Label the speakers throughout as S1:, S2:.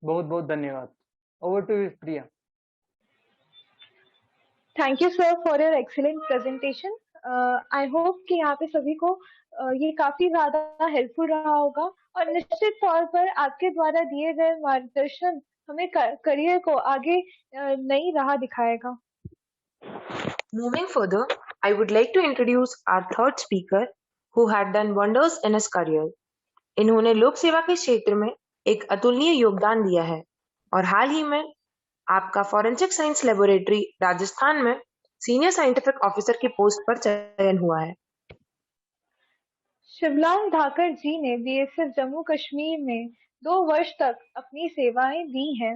S1: बहुत बहुत धन्यवाद। Over to you Priya.
S2: Thank you sir for your excellent presentation. I hope कि यहाँ पे सभी को ये काफी ज्यादा हेल्पफुल रहा होगा और निश्चित तौर पर आपके द्वारा दिए गए मार्गदर्शन हमें करियर को आगे नई राह दिखाएगा।
S3: Moving further, I would like to introduce our third speaker who had done wonders in his career. इन्होंने लोक सेवा के क्षेत्र में एक अतुलनीय योगदान दिया है और हाल ही में आपका फॉरेंसिक साइंस लेबोरेटरी राजस्थान में सीनियर साइंटिफिक ऑफिसर की पोस्ट पर चयन हुआ है।
S2: शिवलाल धाकर जी ने बीएसएफ जम्मू कश्मीर में 2 वर्ष तक अपनी सेवाएं दी हैं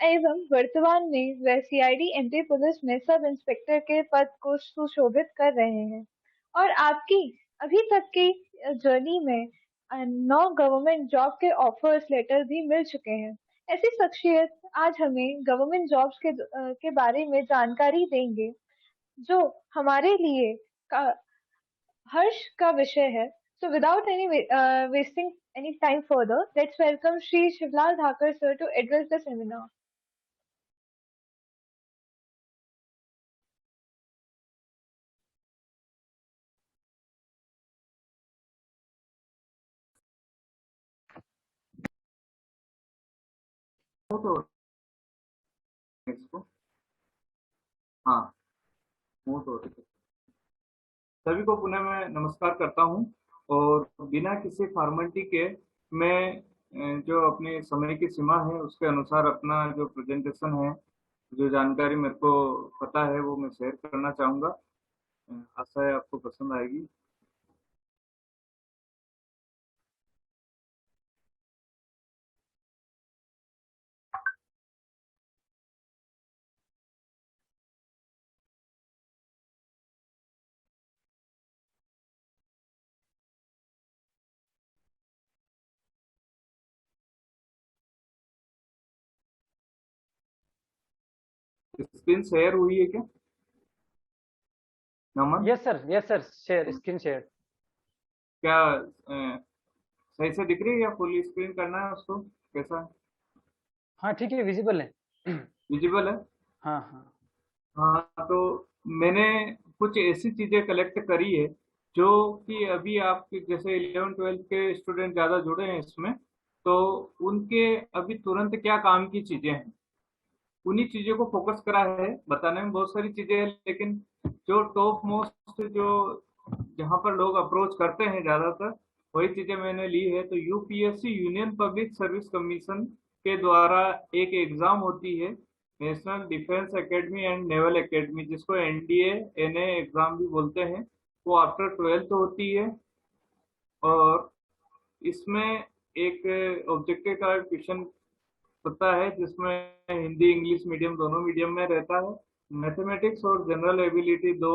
S2: एवं वर्तमान में वह सीआईडी एमपी पुलिस में सब इंस्पेक्टर के पद को सुशोभित कर रहे हैं और आपकी अभी तक की जर्नी में 9 गवर्नमेंट जॉब के ऑफर्स लेटर भी मिल चुके हैं। ऐसी शख्सियत आज हमें गवर्नमेंट जॉब्स के बारे में जानकारी देंगे जो हमारे लिए हर्ष का विषय है। So without any wasting any time further, let's welcome Shri Shivlal Thakur sir to address the seminar.
S4: तो इसको हाँ सभी को पुनः मैं नमस्कार करता हूं और बिना किसी फॉर्मेलिटी के मैं जो अपने समय की सीमा है उसके अनुसार अपना जो प्रेजेंटेशन है, जो जानकारी मेरे को पता है वो मैं शेयर करना चाहूँगा। आशा है आपको पसंद आएगी। स्क्रीन शेयर हुई है क्या? Naman?
S1: Yes sir, share screen share.
S4: क्या सही से दिख रही है या फुल स्क्रीन करना है उसको? कैसा है?
S1: हाँ ठीक है, विजिबल है।
S4: विजिबल है?
S1: हाँ हाँ
S4: हाँ, तो मैंने कुछ ऐसी चीजें कलेक्ट करी है जो कि अभी आपके जैसे 11-12 के स्टूडेंट ज्यादा जुड़े हैं इसमें, तो उनके अभी तुरंत क्या काम की चीजें हैं उन्हीं चीजों को फोकस करा है। बताने में बहुत सारी चीजें हैं लेकिन जो टॉप मोस्ट जो जहाँ पर लोग अप्रोच करते हैं ज्यादातर वही चीजें मैंने ली है। तो UPSC union public service commission के द्वारा एक एग्जाम होती है, national defence academy and naval academy, जिसको एनडीए एनए एग्जाम भी बोलते हैं। वो आफ्टर 12th होती है और इसमें एक ऑब्जेक्टिव का क्वेश्चन होता है जिसमें हिंदी इंग्लिश मीडियम दोनों मीडियम में रहता है। मैथमेटिक्स और जनरल एबिलिटी दो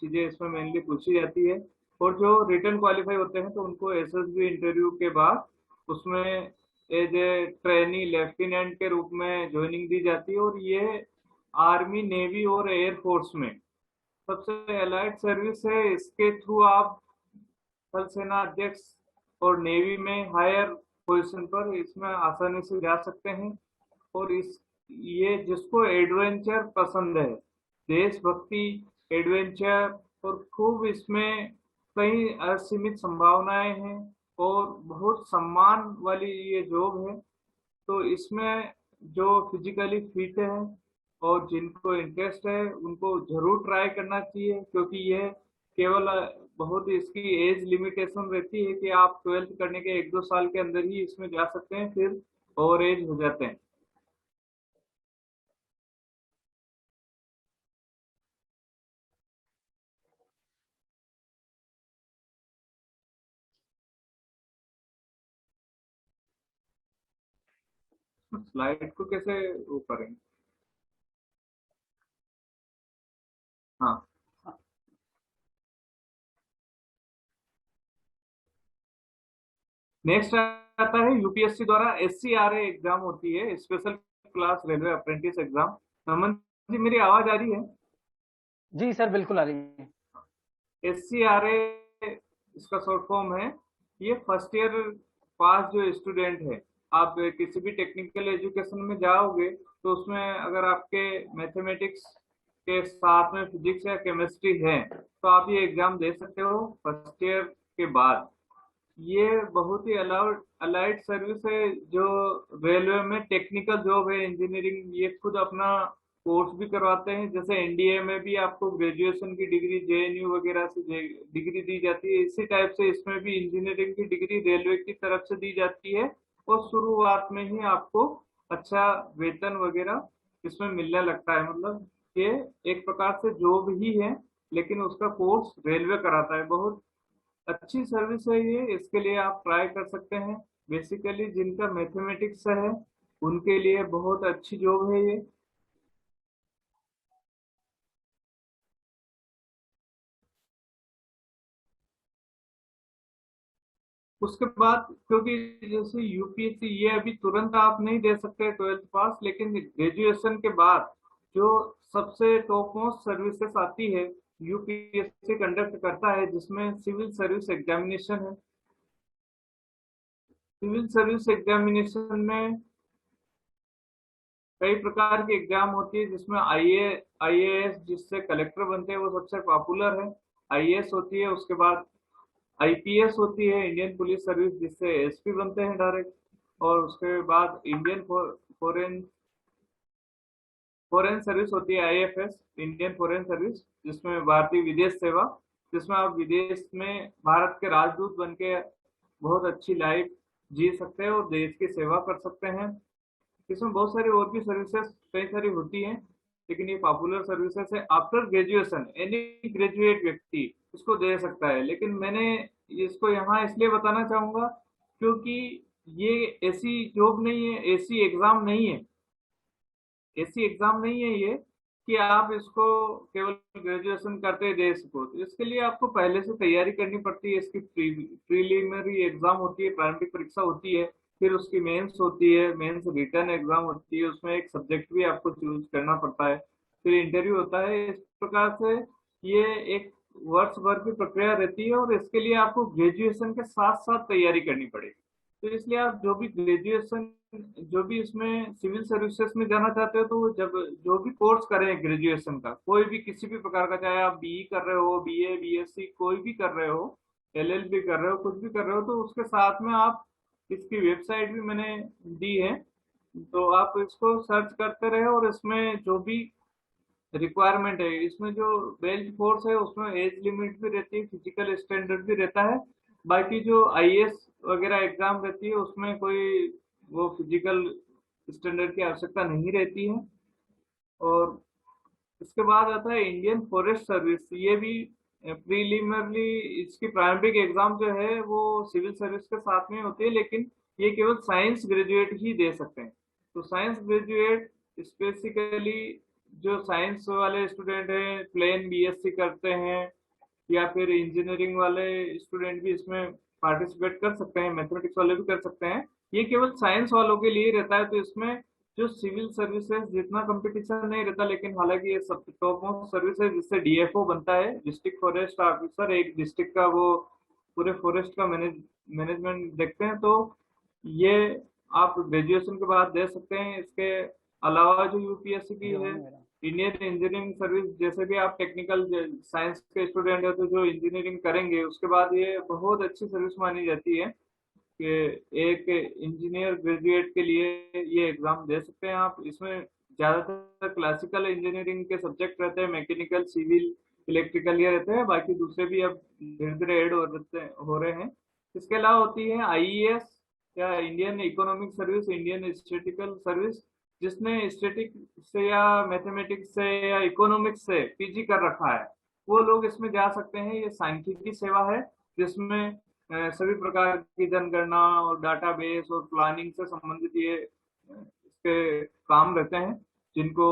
S4: चीजें इसमें मेनली पूछी जाती है और जो रिटर्न क्वालिफाई होते हैं तो उनको एसएसबी इंटरव्यू के बाद उसमें एज ए ट्रेनी लेफ्टिनेंट के रूप में ज्वाइनिंग दी जाती है और ये आर्मी नेवी और एयरफोर्स में सबसे अलाइड सर्विस है। इसके थ्रू आप थल सेना अध्यक्ष और नेवी में हायर पोजीशन पर इसमें आसानी से जा सकते हैं। और इस ये जिसको एडवेंचर पसंद है, देशभक्ति, एडवेंचर और खूब इसमें कई असीमित संभावनाएं हैं और बहुत सम्मान वाली ये जॉब है। तो इसमें जो फिजिकली फिट है और जिनको इंटरेस्ट है उनको जरूर ट्राई करना चाहिए, क्योंकि ये केवल बहुत इसकी एज लिमिटेशन रहती है कि आप 12th करने के 1-2 साल के अंदर ही इसमें जा सकते हैं, फिर ओवर एज हो जाते हैं। स्लाइड को कैसे वो करेंगे? हाँ, नेक्स्ट आता है यूपीएससी द्वारा एससीआरए एग्जाम होती है, special class railway apprentice exam. Naman ji, मेरी आवाज आ रही है?
S1: जी सर, बिल्कुल आ रही है।
S4: एससीआरए इसका शॉर्ट फॉर्म है। ये फर्स्ट ईयर पास जो स्टूडेंट है आप किसी भी टेक्निकल एजुकेशन में जाओगे तो उसमें अगर आपके मैथमेटिक्स के साथ में फिजिक्स या केमिस्ट्री है तो आप ये एग्जाम दे सकते हो फर्स्ट ईयर के बाद। ये बहुत ही अलाइड सर्विस है जो रेलवे में टेक्निकल जॉब है। इंजीनियरिंग ये खुद अपना कोर्स भी करवाते हैं, जैसे एनडीए में भी आपको ग्रेजुएशन की डिग्री जेएनयू वगैरह से डिग्री दी जाती है, इसी टाइप से इसमें भी इंजीनियरिंग की डिग्री रेलवे की तरफ से दी जाती है और शुरुआत में ही आपको अच्छा वेतन वगैरह इसमें मिलने लगता है। मतलब ये एक प्रकार से जॉब ही है, लेकिन उसका कोर्स रेलवे कराता है। बहुत अच्छी सर्विस है ये, इसके लिए आप ट्राई कर सकते हैं। बेसिकली जिनका मैथमेटिक्स है उनके लिए बहुत अच्छी जॉब है ये। उसके बाद क्योंकि जैसे यूपीएससी ये अभी तुरंत आप नहीं दे सकते 12th पास, लेकिन ग्रेजुएशन के बाद जो सबसे टॉप मोस्ट सर्विसेज आती है यूपीएससी कंडक्ट करता है, जिसमें सिविल सर्विस एग्जामिनेशन है। सिविल सर्विस एग्जामिनेशन में कई प्रकार की एग्जाम होती है, जिसमें आईएएस जिससे कलेक्टर बनते हैं वो सबसे पॉपुलर है, आईएएस होती है। उसके बाद आईपीएस होती है, इंडियन पुलिस सर्विस, जिससे एसपी बनते हैं डायरेक्ट। और उसके बाद इंडियन फॉरेन सर्विस होती है, आईएफएस, इंडियन फॉरेन सर्विस, जिसमें भारतीय विदेश सेवा, जिसमें आप विदेश में भारत के राजदूत बन के बहुत अच्छी लाइफ जी सकते हैं और देश की सेवा कर सकते हैं। इसमें बहुत सारी और भी सर्विसेज कई सारी होती हैं, लेकिन ये पॉपुलर सर्विसेज है। आफ्टर ग्रेजुएशन एनी ग्रेजुएट व्यक्ति इसको दे सकता है, लेकिन मैंने इसको यहाँ इसलिए बताना चाहूंगा क्योंकि ये ऐसी जॉब नहीं है, ऐसी एग्जाम नहीं है, ऐसी एग्जाम नहीं है ये कि आप इसको केवल ग्रेजुएशन करते दे सको। तो इसके लिए आपको पहले से तैयारी करनी पड़ती है। इसकी प्रीलिमिनरी एग्जाम होती है, प्रारंभिक परीक्षा होती है, फिर उसकी मेंस होती है, मेंस रिटर्न एग्जाम होती है, उसमें एक सब्जेक्ट भी आपको चूज करना पड़ता है, फिर इंटरव्यू होता है। इस प्रकार से ये एक वर्ष भर की प्रक्रिया रहती है और इसके लिए आपको ग्रेजुएशन के साथ साथ तैयारी करनी पड़ेगी। तो इसलिए आप जो भी ग्रेजुएशन, जो भी इसमें सिविल सर्विसेज में जाना चाहते हो, तो वो जब जो भी कोर्स करें ग्रेजुएशन का, कोई भी किसी भी प्रकार का, चाहे आप बीई कर रहे हो, बीए, बीएससी कोई भी कर रहे हो, एलएलबी कर रहे हो, कुछ भी कर रहे हो, तो उसके साथ में आप इसकी वेबसाइट भी मैंने दी है, तो आप इसको सर्च करते रहे। और इसमें जो भी रिक्वायरमेंट है, इसमें जो बेल्ट फोर्स है उसमें एज लिमिट भी रहती है, फिजिकल स्टैंडर्ड भी रहता है। बाकी जो आईएएस वगैरह एग्जाम रहती है उसमें कोई वो फिजिकल स्टैंडर्ड की आवश्यकता नहीं रहती है। और इसके बाद आता है इंडियन फॉरेस्ट सर्विस। ये भी प्रीलिमिनरी, इसकी प्रारंभिक एग्जाम जो है वो सिविल सर्विस के साथ में होती है, लेकिन ये केवल साइंस ग्रेजुएट ही दे सकते हैं। तो साइंस ग्रेजुएट स्पेसिकली जो साइंस वाले स्टूडेंट हैं, प्लेन बीएससी करते हैं, या फिर इंजीनियरिंग वाले स्टूडेंट भी इसमें पार्टिसिपेट कर सकते हैं, मैथमेटिक्स वाले भी कर सकते हैं। ये केवल साइंस वालों के लिए रहता है। तो इसमें जो सिविल सर्विसेज जितना कंपटीशन नहीं रहता, लेकिन हालांकि ये सब टॉप मोस्ट सर्विस है, जिससे डीएफओ बनता है, डिस्ट्रिक्ट फॉरेस्ट ऑफिसर, एक डिस्ट्रिक्ट का वो पूरे फॉरेस्ट का मैनेजमेंट देखते हैं। तो ये आप ग्रेजुएशन के बाद दे सकते हैं। इसके अलावा जो यूपीएससी की है, इंडियन इंजीनियरिंग सर्विस, जैसे भी आप टेक्निकल साइंस के स्टूडेंट है तो जो इंजीनियरिंग करेंगे उसके बाद ये बहुत अच्छी सर्विस मानी जाती है कि एक इंजीनियर ग्रेजुएट के लिए ये एग्जाम दे सकते हैं आप। इसमें ज्यादातर क्लासिकल इंजीनियरिंग के सब्जेक्ट रहते हैं, मैकेनिकल, सिविल, इलेक्ट्रिकल ये रहते हैं, बाकी दूसरे भी अब धीरे धीरे ऐड हो रहे हैं। इसके अलावा होती है आईईएस या Indian economic service, Indian statistical service, जिसने स्टैटिक से या मैथमेटिक्स से या इकोनॉमिक्स से पीजी कर रखा है, वो लोग इसमें जा सकते हैं। ये सांख्यिकी सेवा है, जिसमें सभी प्रकार की जनगणना और डाटाबेस और प्लानिंग से संबंधित ये इसके काम रहते हैं। जिनको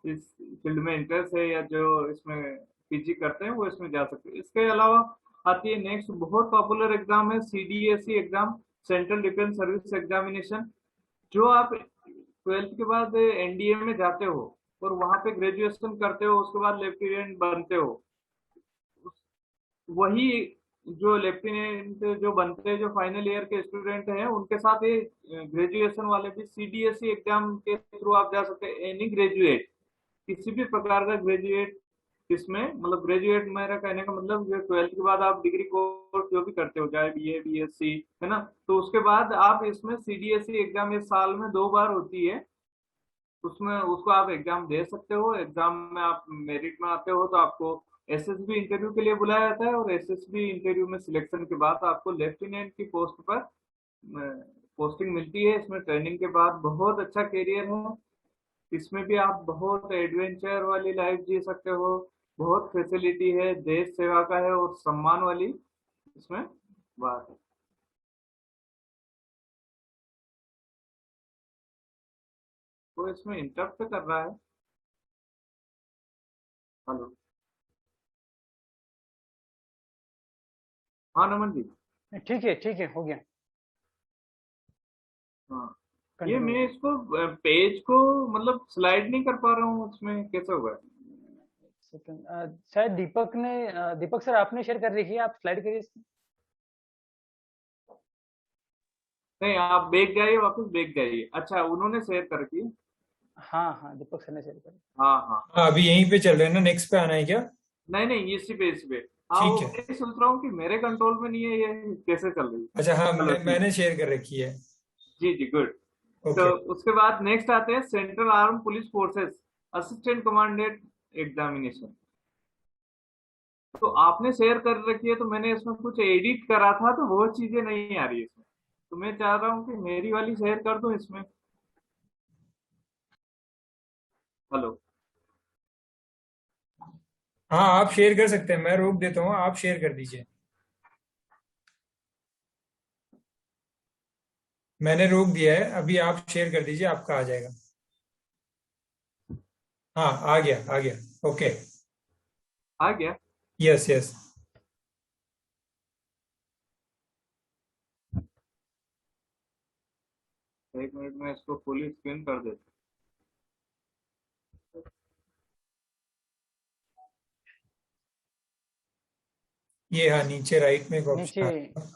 S4: इस फील्ड में इंटरेस्ट है या जो इसमें पीजी करते हैं वो इसमें जा सकते हैं। इसके अलावा आती है नेक्स्ट बहुत पॉपुलर एग्जाम है CDSE exam, central defence service examination. जो आप 12th के बाद एनडीए में जाते हो और वहां पे ग्रेजुएशन करते हो, उसके बाद लेफ्टिनेंट बनते हो, वही जो लेफ्टिनेंट जो बनते हैं, जो फाइनल ईयर के स्टूडेंट हैं, उनके साथ ये ग्रेजुएशन वाले भी सीडीएसई एग्जाम के थ्रू आप जा सकते हैं। एनी ग्रेजुएट, किसी भी प्रकार का ग्रेजुएट इसमें, मतलब ग्रेजुएट मेरा कहने का मतलब जो 12th के बाद आप डिग्री कोर्स जो भी करते हो, चाहे बीए बीएससी, है ना, तो उसके बाद आप इसमें सीडीएसई एग्जाम इस साल में 2 बार होती है, उसमें उसको आप एग्जाम दे सकते हो। एग्जाम में आप मेरिट में आते हो तो आपको एसएसबी इंटरव्यू के लिए बुलाया जाता है, और एसएसबी इंटरव्यू में सिलेक्शन के बाद आपको लेफ्टिनेंट की पोस्ट पर पोस्टिंग मिलती है। इसमें ट्रेनिंग के बाद बहुत अच्छा करियर है, इसमें भी आप बहुत एडवेंचर वाली लाइफ जी सकते हो, बहुत फैसिलिटी है, देश सेवा का है और सम्मान वाली इसमें बात है। तो इसमें इंटरप्ट कर रहा है। हेलो, हाँ नमन जी।
S1: ठीक है, हो गया।
S4: हाँ, ये
S1: कंटिन्यू।
S4: मैं इसको पेज को मतलब स्लाइड नहीं कर पा रहा हूँ, उसमें कैसे होगा?
S1: सेकंड, शायद दीपक सर आपने शेयर कर रखी है, आप स्लाइड करिए इसकी।
S4: नहीं, आप बैक जाइए, वापस बैक जाइए। अच्छा, उन्होंने शेयर कर की।
S1: हाँ, दीपक सर ने शेयर करी।
S4: हाँ हाँ,
S5: हाँ अभी यहीं पे चल रहे हैं ना, नेक्स्ट पे आना है क्या?
S4: नहीं नहीं, इसी पे। हाँ, वो
S5: ठीक है।
S4: मैं सोच रहा हूँ कि मेरे कंट्रोल में नहीं है, ये कैसे चल रही है।
S5: अच्छा हाँ
S4: चलो ठीक,
S5: मैंने शेयर कर रखी है।
S4: जी जी, गुड। तो
S5: ओके।
S4: उसके बाद नेक्स्ट आते हैं central arm police forces assistant commandant examination. तो आपने शेयर कर रखी है, तो मैंने इसमें कुछ एडिट करा था, तो वो चीजें नहीं आ रही इसमें, तो मैं चाह रहा हूँ कि मेरी वाली शेयर कर दूं इसमें। हेलो,
S5: हाँ आप शेयर कर सकते हैं, मैं रोक देता हूँ, आप शेयर कर दीजिए। मैंने रोक दिया है, अभी आप शेयर कर दीजिए, आपका आ जाएगा। हाँ आ गया। ओके।
S4: आ गया।
S5: Yes yes.
S4: एक मिनट में इसको फुल स्क्रीन कर देता
S5: ये हाँ नीचे राइट में एक
S1: नीचे
S5: ऑप्शन है,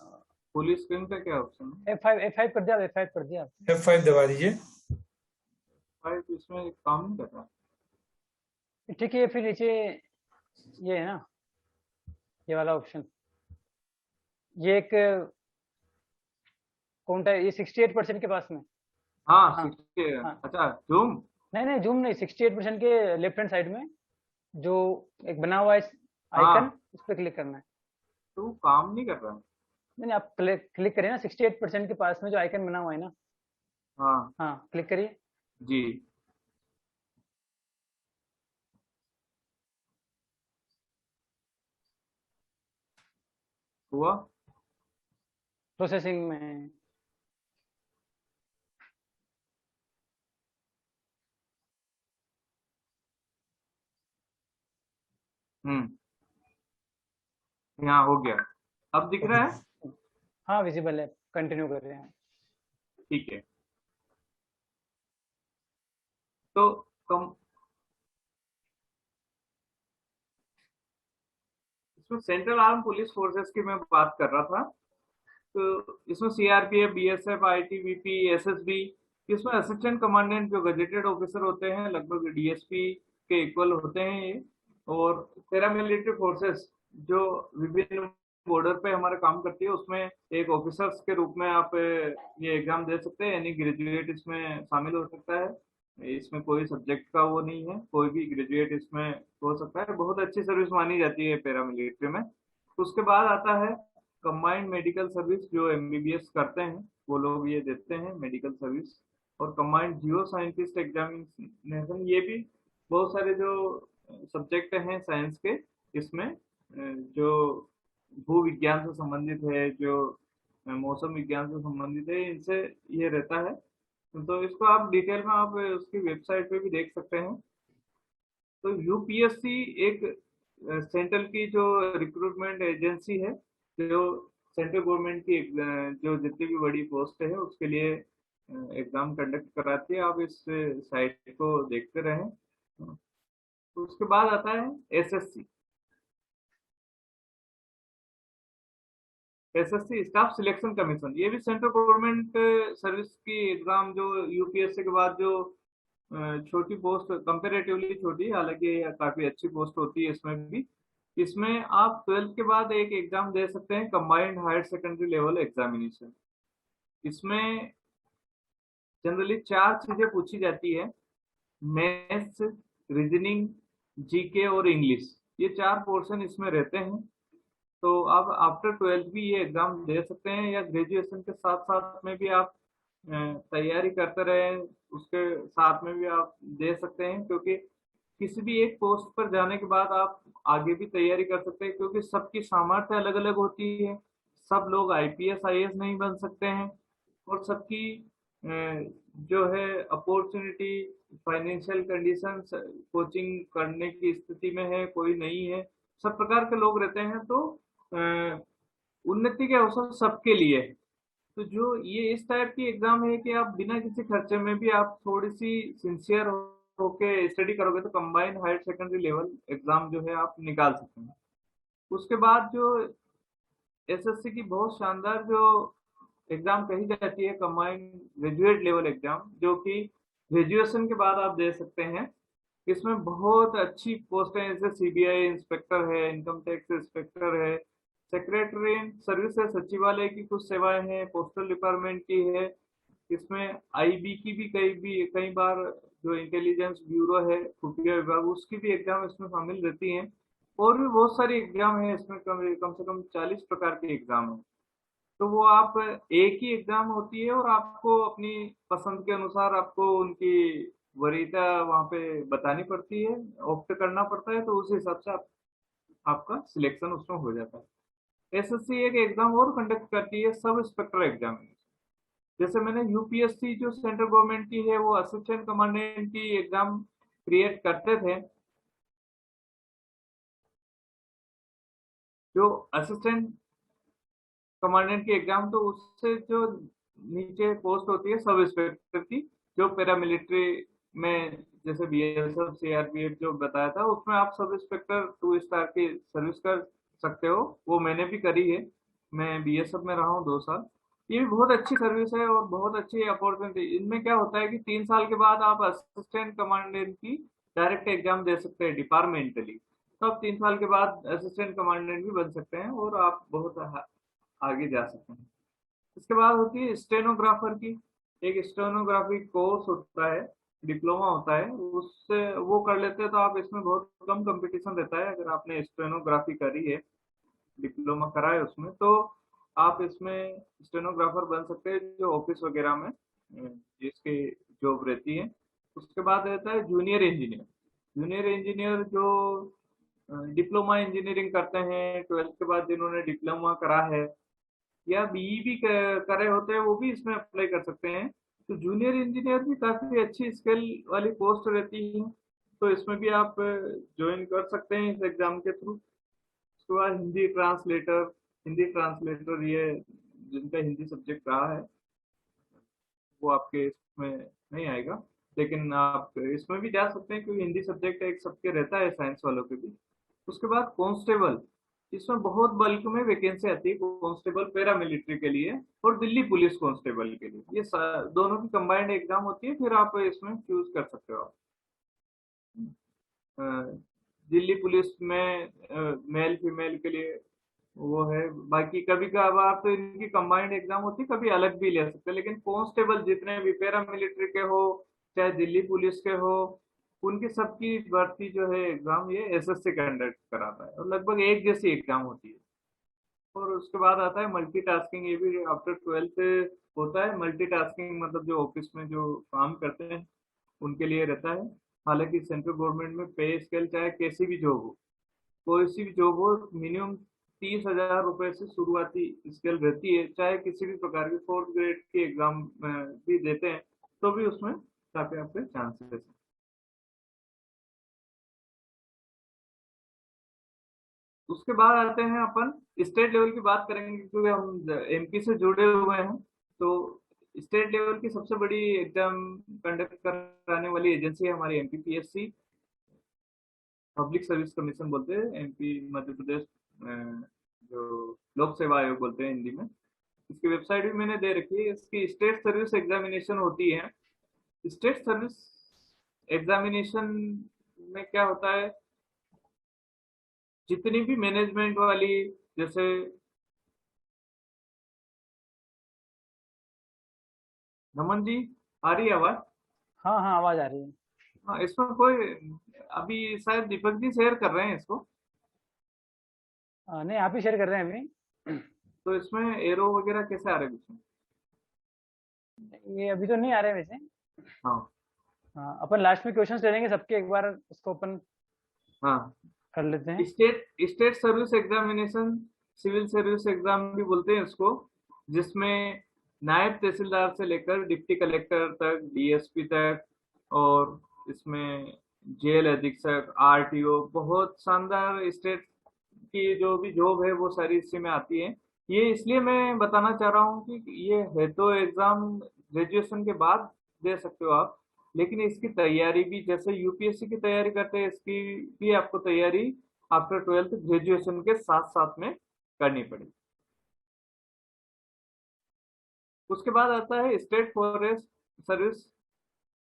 S4: फुल स्क्रीन का क्या ऑप्शन है?
S1: F5 कर दिया, F5 कर दिया।
S5: F5 दबा दीजिए।
S4: भाई, तो इसमें काम नहीं कर रहा।
S1: ठीक है, फिर नीचे ये है ना, ये वाला ऑप्शन, ये एक कौन सा, ये 68% के पास में।
S4: हाँ,
S1: हाँ
S4: 60।
S1: हाँ,
S4: अच्छा, जूम।
S1: नहीं जूम नहीं, 68% के लेफ्ट हैंड साइड में जो एक बना हुआ है आइकन,
S4: हाँ,
S1: उस पर क्लिक करना है।
S4: तो वो काम नहीं कर रहा।
S1: नहीं आप क्लिक करिए ना, 68% के पास में जो आइकन बना हुआ है ना,
S4: हाँ
S1: हाँ क्लिक करिए।
S4: जी, हुआ।
S1: प्रोसेसिंग में।
S4: हम्म, यहाँ हो गया, अब दिख रहा है।
S1: हाँ विजिबल है, कंटिन्यू कर रहे हैं।
S4: ठीक है, तो कम इसमें सेंट्रल आर्म पुलिस फोर्सेस की मैं बात कर रहा था। तो इसमें सीआरपीएफ, बीएसएफ, आईटीबीपी, एसएसबी, इसमें असिस्टेंट कमांडेंट जो गजेटेड ऑफिसर होते हैं, लगभग डीएसपी के इक्वल होते हैं ये। और पैरामिलिट्री फोर्सेस जो विभिन्न बॉर्डर पे हमारे काम करती है, उसमें एक ऑफिसर्स के रूप में आप ये एग्जाम दे सकते हैं। यानी ग्रेजुएट इसमें शामिल हो सकता है, इसमें कोई सब्जेक्ट का वो नहीं है, कोई भी ग्रेजुएट इसमें हो सकता है। बहुत अच्छी सर्विस मानी जाती है पैरामिलिट्री में। उसके बाद आता है कंबाइंड मेडिकल सर्विस, जो एमबीबीएस करते हैं वो लोग ये देते हैं मेडिकल सर्विस। और कंबाइंड जियो साइंटिस्ट एग्जामिनेशन, ये भी बहुत सारे जो सब्जेक्ट हैं साइंस के, इसमें जो भू विज्ञान से संबंधित है, जो मौसम विज्ञान से संबंधित है, इनसे ये रहता है। तो इसको आप डिटेल में आप उसकी वेबसाइट पे भी देख सकते हैं। तो यूपीएससी एक सेंट्रल की जो रिक्रूटमेंट एजेंसी है, जो सेंट्रल गवर्नमेंट की जो जितनी भी बड़ी पोस्ट है उसके लिए एग्जाम कंडक्ट कराती है। आप इस साइट को देखते रहें। तो उसके बाद आता है SSC. SSC staff selection commission, ये भी सेंट्रल गवर्नमेंट सर्विस की एग्जाम जो यूपीएससी के बाद जो छोटी पोस्ट, कंपेरेटिवली छोटी, हालांकि ये काफी अच्छी पोस्ट होती है इसमें भी। इसमें आप 12th के बाद एक एग्जाम दे सकते हैं, combined higher secondary level examination. इसमें जनरली 4 चीजें पूछी जाती है, मैथ्स, रीजनिंग, जीके और इंग्लिश, ये 4 पोर्शन इसमें रहते हैं। तो आप आफ्टर 12th भी ये एग्जाम दे सकते हैं, या ग्रेजुएशन के साथ साथ में भी आप तैयारी करते रहे, उसके साथ में भी आप दे सकते हैं, क्योंकि किसी भी एक पोस्ट पर जाने के बाद आप आगे भी तैयारी कर सकते हैं, क्योंकि सबकी सामर्थ्य अलग अलग होती है। सब लोग आईपीएस आईएएस नहीं बन सकते हैं, और सबकी जो है अपॉर्चुनिटी, फाइनेंशियल कंडीशंस, कोचिंग करने की स्थिति में है, कोई नहीं है, सब प्रकार के लोग रहते हैं। तो उन्नति के अवसर सबके लिए है। तो जो ये इस टाइप की एग्जाम है कि आप बिना किसी खर्चे में भी आप थोड़ी सी सिंसियर होके स्टडी करोगे तो combined higher secondary level exam जो है आप निकाल सकते हैं। उसके बाद जो एसएससी की बहुत शानदार जो एग्जाम कही जाती है, कंबाइंड ग्रेजुएट लेवल एग्जाम, जो कि ग्रेजुएशन के बाद आप दे सकते हैं। इसमें बहुत अच्छी पोस्टें, जैसे सीबीआई इंस्पेक्टर है, इनकम टैक्स इंस्पेक्टर है, सेक्रेटरी सर्विस है, सचिवालय की कुछ सेवाएं हैं, पोस्टल डिपार्टमेंट की है। इसमें आईबी की भी कई बार जो इंटेलिजेंस ब्यूरो है, खुफिया विभाग, उसकी भी एग्जाम इसमें शामिल रहती हैं। और भी बहुत सारी एग्जाम है इसमें, कम से कम 40 प्रकार के एग्जाम है। तो वो आप एक ही एग्जाम होती है, और आपको अपनी पसंद के अनुसार आपको उनकी वरीयता वहाँ पे बतानी पड़ती है, ऑप्ट करना पड़ता है, तो उस हिसाब से आपका सिलेक्शन उसमें हो जाता है। एसएससी एक एग्जाम और कंडक्ट करती है, सब इंस्पेक्टर एग्जाम। जैसे मैंने यूपीएससी जो सेंट्रल गवर्नमेंट की है, वो असिस्टेंट कमांडेंट की एग्जाम क्रिएट करते थे। जो असिस्टेंट कमांडेंट की एग्जाम, तो उससे जो नीचे पोस्ट होती है सब इंस्पेक्टर की, जो पैरामिलिट्री में जैसे बीएसएफ सीआरपीएफ जो बताया था, उसमें आप सब इंस्पेक्टर 2 स्टार की सर्विस कर सकते हो। वो मैंने भी करी है, मैं बीएसएफ में रहा हूँ 2 साल। ये भी बहुत अच्छी सर्विस है और बहुत अच्छी अपॉर्चुनिटी। इनमें क्या होता है कि 3 साल के बाद आप असिस्टेंट कमांडेंट की डायरेक्ट एग्जाम दे सकते हैं डिपार्टमेंटली। तो आप 3 साल के बाद असिस्टेंट कमांडेंट भी बन सकते हैं, और आप बहुत आगे जा सकते हैं। इसके बाद होती है स्टेनोग्राफर की, एक स्टेनोग्राफी कोर्स होता है, डिप्लोमा होता है, उससे वो कर लेते हैं तो आप इसमें बहुत कम कंपटीशन रहता है। अगर आपने स्टेनोग्राफी करी है, डिप्लोमा करा है उसमें, तो आप इसमें स्टेनोग्राफर बन सकते हैं, जो ऑफिस वगैरह में जिसकी जॉब रहती है। उसके बाद रहता है जूनियर इंजीनियर। जूनियर इंजीनियर जो डिप्लोमा इंजीनियरिंग करते हैं 12th के बाद, जिन्होंने डिप्लोमा करा है या बीई भी कर रहे होते हैं, वो भी इसमें अप्लाई कर सकते हैं। तो जूनियर इंजीनियर भी काफी अच्छी स्किल वाली पोस्ट रहती है, तो इसमें भी आप ज्वाइन कर सकते हैं इस एग्जाम के थ्रू। उसके बाद हिंदी ट्रांसलेटर। हिंदी ट्रांसलेटर ये जिनका हिंदी सब्जेक्ट रहा है, वो आपके इसमें नहीं आएगा, लेकिन आप इसमें भी जा सकते हैं, क्योंकि हिंदी सब्जेक्ट एक सबके रहता है, साइंस वालों के भी। उसके बाद कांस्टेबल, इसमें बहुत बल्क में वैकेंसी आती है, कांस्टेबल पैरामिलिट्री के लिए और दिल्ली पुलिस कांस्टेबल के लिए। ये दोनों की कंबाइंड एग्जाम होती है, फिर आप इसमें चूज कर सकते हो। दिल्ली पुलिस में मेल फीमेल के लिए वो है। बाकी कभी कभार तो इनकी कंबाइंड एग्जाम होती है, कभी अलग भी ले सकते हैं, लेकिन कांस्टेबल जितने भी पैरामिलिट्री के हो चाहे दिल्ली पुलिस के हो, उनकी सबकी भर्ती जो है एग्जाम ये एसएससी कंडक्ट कराता है, और लगभग एक जैसी एग्जाम होती है। और उसके बाद आता है मल्टीटास्किंग, ये भी आफ्टर 12th होता है। मल्टीटास्किंग मतलब जो ऑफिस में जो काम करते हैं उनके लिए रहता है। हालांकि सेंट्रल गवर्नमेंट में पे स्केल चाहे कैसी भी जॉब हो, कोई सी भी जॉब हो, मिनिमम 30,000 रुपए से शुरुआती स्केल रहती है। चाहे किसी भी प्रकार की 4th ग्रेड की एग्जाम भी देते हैं, तो भी उसमें काफी आपके चांसेस हैं। उसके बाद आते हैं अपन स्टेट लेवल की बात करेंगे, क्योंकि हम एमपी से जुड़े हुए हैं। तो स्टेट लेवल की सबसे बड़ी एग्जाम कंडक्ट कराने वाली एजेंसी है हमारी एमपीपीएससी, पब्लिक सर्विस कमीशन बोलते हैं, एमपी मध्य प्रदेश जो लोक सेवा आयोग बोलते हैं हिंदी में, इसकी वेबसाइट भी मैंने दे रखी है। इसकी स्टेट सर्विस एग्जामिनेशन होती है। स्टेट सर्विस एग्जामिनेशन में क्या होता है, जितनी भी मैनेजमेंट वाली, जैसे नमन जी, आ रही है आवाज?
S1: हाँ हाँ, आवाज आ रही है।
S4: हाँ, इसमें कोई अभी शायद दीपक जी शेयर कर रहे हैं इसको,
S1: नहीं, आप ही शेयर कर रहे हैं अभी।
S4: तो इसमें एरो वगैरह कैसे आ रहे हैं बीच में?
S1: ये अभी तो नहीं आ रहे वैसे।
S4: हाँ
S1: हाँ, अपन लास्ट में क्वेश्चंस ले लेंगे सबके, एक बार उसको अपन
S4: हाँ।
S1: कर लेते हैं।
S4: State state service examination, civil service exam भी बोलते हैं इसको, जिसमें नायब तहसीलदार से लेकर डिप्टी कलेक्टर तक, डीएसपी तक, और इसमें जेल अधीक्षक, आरटीओ, बहुत शानदार स्टेट की जो भी जॉब है वो सारी इसी में आती है। ये इसलिए मैं बताना चाह रहा हूँ कि ये है तो एग्जाम ग्रेजुएशन के बाद दे सकते हो आप, लेकिन इसकी तैयारी भी जैसे यूपीएससी की तैयारी करते हैं, इसकी भी आपको तैयारी आफ्टर 12th ग्रेजुएशन के साथ साथ में करनी पड़ेगी। उसके बाद आता है state forest service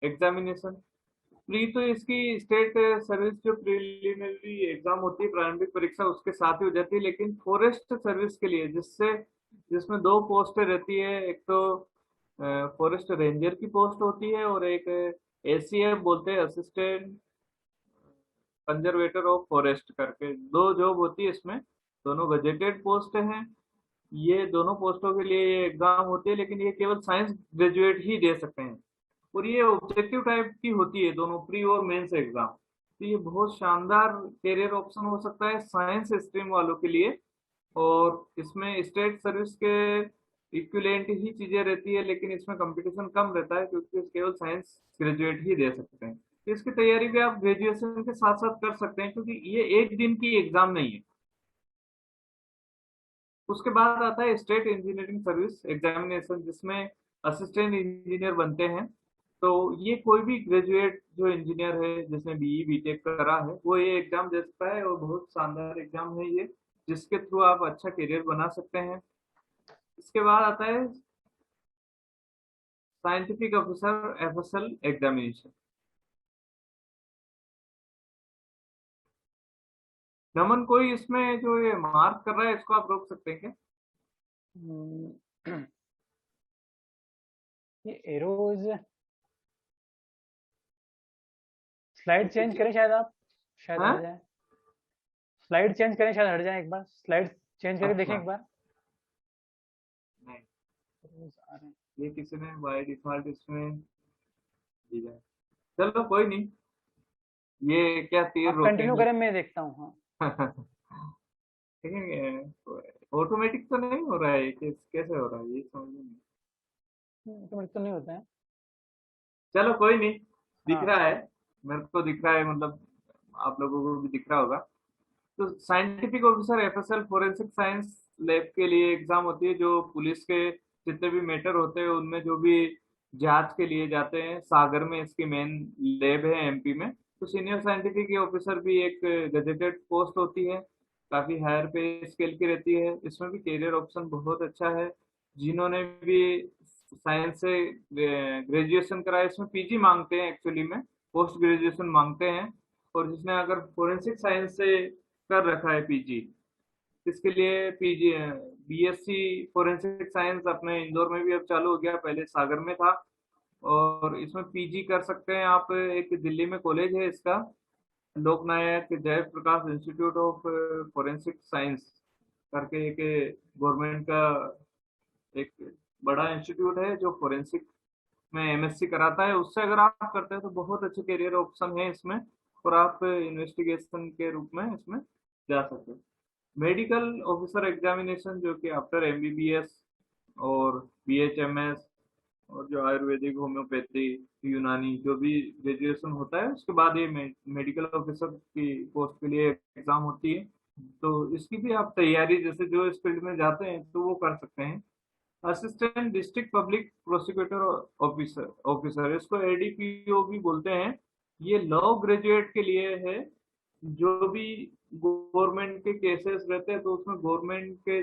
S4: examination. Pre तो इसकी स्टेट सर्विस जो प्रिलिमिनरी एग्जाम होती है, प्रारंभिक परीक्षा उसके साथ ही हो जाती है, लेकिन फॉरेस्ट सर्विस के लिए जिसमें दो पोस्टें रहती है, एक तो फॉरेस्ट रेंजर की पोस्ट होती है और एक एसीएफ बोलते हैं, असिस्टेंट कंजर्वेटर ऑफ फॉरेस्ट करके दो जॉब होती है इसमें। दोनों गजेटेड पोस्ट हैं। ये दोनों पोस्टों के लिए ये एग्जाम होती है, लेकिन ये केवल साइंस ग्रेजुएट ही दे सकते हैं, और ये ऑब्जेक्टिव टाइप की होती है, दोनों प्री और मेंस एग्जाम। तो ये बहुत शानदार करियर ऑप्शन हो सकता है साइंस स्ट्रीम वालों के लिए, और इसमें स्टेट सर्विस के इक्विवेलेंट ही चीजें रहती है, लेकिन इसमें कंपटीशन कम रहता है क्योंकि केवल साइंस ग्रेजुएट ही दे सकते हैं। तो इसकी तैयारी भी आप ग्रेजुएशन के साथ साथ कर सकते हैं, क्योंकि ये एक दिन की एग्जाम नहीं है। उसके बाद आता है स्टेट इंजीनियरिंग सर्विस एग्जामिनेशन, जिसमें असिस्टेंट इंजीनियर बनते हैं। तो ये कोई भी ग्रेजुएट जो इंजीनियर है जिसने बीई बीटेक करा है वो ये एग्जाम दे सकता है, और बहुत शानदार एग्जाम है ये, जिसके थ्रू आप अच्छा करियर बना सकते हैं। इसके बाद आता है साइंटिफिक ऑफिसर एफएसएल एग्जामिनेशन। नमन, कोई इसमें जो ये मार्क कर रहा है इसको आप रोक सकते हैं क्या?
S1: ये एरोज स्लाइड चेंज करें शायद आप, शायद
S4: हाँ?
S1: हट जाए। स्लाइड चेंज करें, शायद हट जाए। एक बार स्लाइड चेंज करके देखें
S4: अच्छा।
S1: एक बार।
S4: नहीं,
S1: एरोज आ रहे हैं।
S4: ये किसी ने बाय डिफॉल्ट इसमें दिया है। चलो कोई नहीं, ये क्या तीर
S1: आप कंटिन्यू
S4: रोकेंगे?
S1: करें, मैं देखता हूँ। हाँ,
S4: लेकिन ऑटोमेटिक तो नहीं हो रहा है, कैसे हो रहा है ये समझ में नहीं।
S1: ऑटोमेटिक तो नहीं होता है।
S4: चलो कोई नहीं, दिख
S1: हाँ,
S4: रहा है, मेरे को दिख रहा है, मतलब आप लोगों को भी दिख रहा होगा। तो scientific officer FSL forensic science lab के लिए एग्जाम होती है, जो पुलिस के जितने भी मैटर होते हैं उनमें जो भी जांच के लिए जाते हैं। सागर में इसकी मेन लैब है, एमपी में। तो सीनियर साइंटिफिक ऑफिसर भी एक गजेटेड पोस्ट होती है, काफी हायर पे स्केल की रहती है। इसमें भी करियर ऑप्शन बहुत अच्छा है। जिन्होंने भी साइंस से ग्रेजुएशन करा है, इसमें पीजी मांगते हैं एक्चुअली में, पोस्ट ग्रेजुएशन मांगते हैं। और जिसने अगर फोरेंसिक साइंस से कर रखा है पीजी, इसके लिए पीजी बीएससी फोरेंसिक साइंस अपने इंदौर में भी अब चालू हो गया, पहले सागर में था। और इसमें पीजी कर सकते हैं आप। एक दिल्ली में कॉलेज है इसका, Loknayak Jayaprakash institute of forensic science करके, एक गवर्नमेंट का एक बड़ा इंस्टीट्यूट है जो फोरेंसिक में एमएससी कराता है। उससे अगर आप करते हैं तो बहुत अच्छे करियर ऑप्शन है इसमें, और आप इन्वेस्टिगेशन के रूप में इसमें जा सकते हैं। मेडिकल ऑफिसर एग्जामिनेशन, जो कि आफ्टर एमबीबीएस और बीएचएमएस और जो आयुर्वेदिक, होम्योपैथी, यूनानी जो भी ग्रेजुएशन होता है, उसके बाद ये मेडिकल ऑफिसर की पोस्ट के लिए एग्जाम होती है। तो इसकी भी आप तैयारी, जैसे जो इस फील्ड में जाते हैं तो वो कर सकते हैं। Assistant district public prosecutor officer officer इसको एडीपीओ भी बोलते हैं। ये लॉ ग्रेजुएट के लिए है। जो भी गवर्नमेंट के केसेस रहते हैं तो उसमें गवर्नमेंट के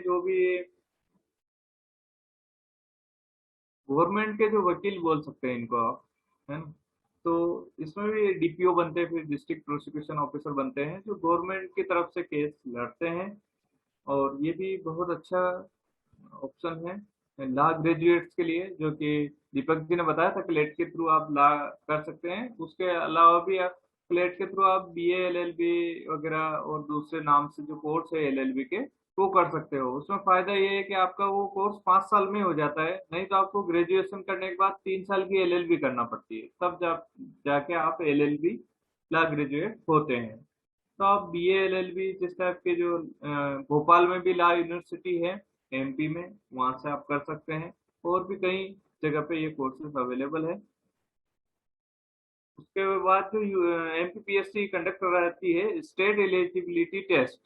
S4: जो वकील बोल सकते हैं इनको आप, है ना। तो इसमें भी डीपीओ बनते हैं, फिर डिस्ट्रिक्ट प्रोसिक्यूशन ऑफिसर बनते हैं जो गवर्नमेंट की तरफ से केस लड़ते हैं। और ये भी बहुत अच्छा ऑप्शन है लॉ ग्रेजुएट्स के लिए, जो कि दीपक जी ने बताया था क्लेट के थ्रू आप लॉ कर सकते हैं। उसके अलावा भी आप क्लेट के थ्रू आप बीए एलएलबी वगैरह और दूसरे नाम से जो कोर्स है एलएलबी के वो कर सकते हो। उसमें फायदा ये है कि आपका वो कोर्स 5 साल में हो जाता है, नहीं तो आपको ग्रेजुएशन करने के बाद 3 साल की एलएलबी करना पड़ती है, तब जाके आप एलएलबी लॉ ग्रेजुएट होते हैं। तो आप बीए एलएलबी जिस टाइप के जो भोपाल में भी लॉ यूनिवर्सिटी है एमपी में, वहां से आप कर सकते हैं। और भी कई जगह पे ये कोर्सेज अवेलेबल है। उसके बाद जो एमपीपीएससी कंडक्ट कराती है state eligibility test.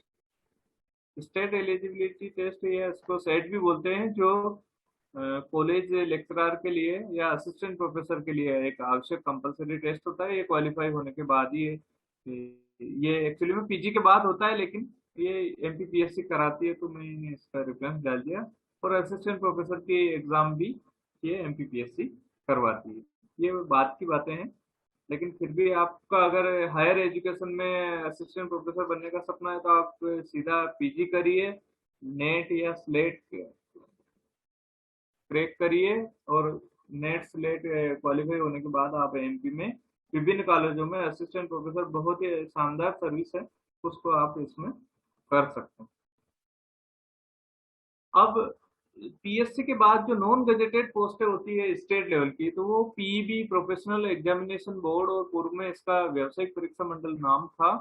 S4: State eligibility test या इसको सेट भी बोलते हैं, जो कॉलेज लेक्चरर के लिए या असिस्टेंट प्रोफेसर के लिए एक आवश्यक कंपलसरी टेस्ट होता है। ये क्वालिफाई होने के बाद ही ये एक्चुअली में पीजी के बाद होता है, लेकिन ये एमपीपीएससी कराती है तो मैंने इसका रेफरेंस डाल दिया। और असिस्टेंट प्रोफेसर की एग्जाम भी ये एमपीपीएससी करवाती है। ये बात की बातें हैं, लेकिन फिर भी आपका अगर हायर एजुकेशन में असिस्टेंट प्रोफेसर बनने का सपना है तो आप सीधा पीजी करिए, नेट या स्लेट क्रैक करिए, और नेट स्लेट क्वालिफाई होने के बाद आप एमपी में विभिन्न कॉलेजों में असिस्टेंट प्रोफेसर, बहुत ही शानदार सर्विस है, उसको आप इसमें कर सकते हैं। अब पीएससी के बाद जो नॉन गजेटेड पोस्टें होती है स्टेट लेवल की, तो वो पीईबी प्रोफेशनल एग्जामिनेशन बोर्ड, और पूर्व में इसका व्यावसायिक परीक्षा मंडल नाम था,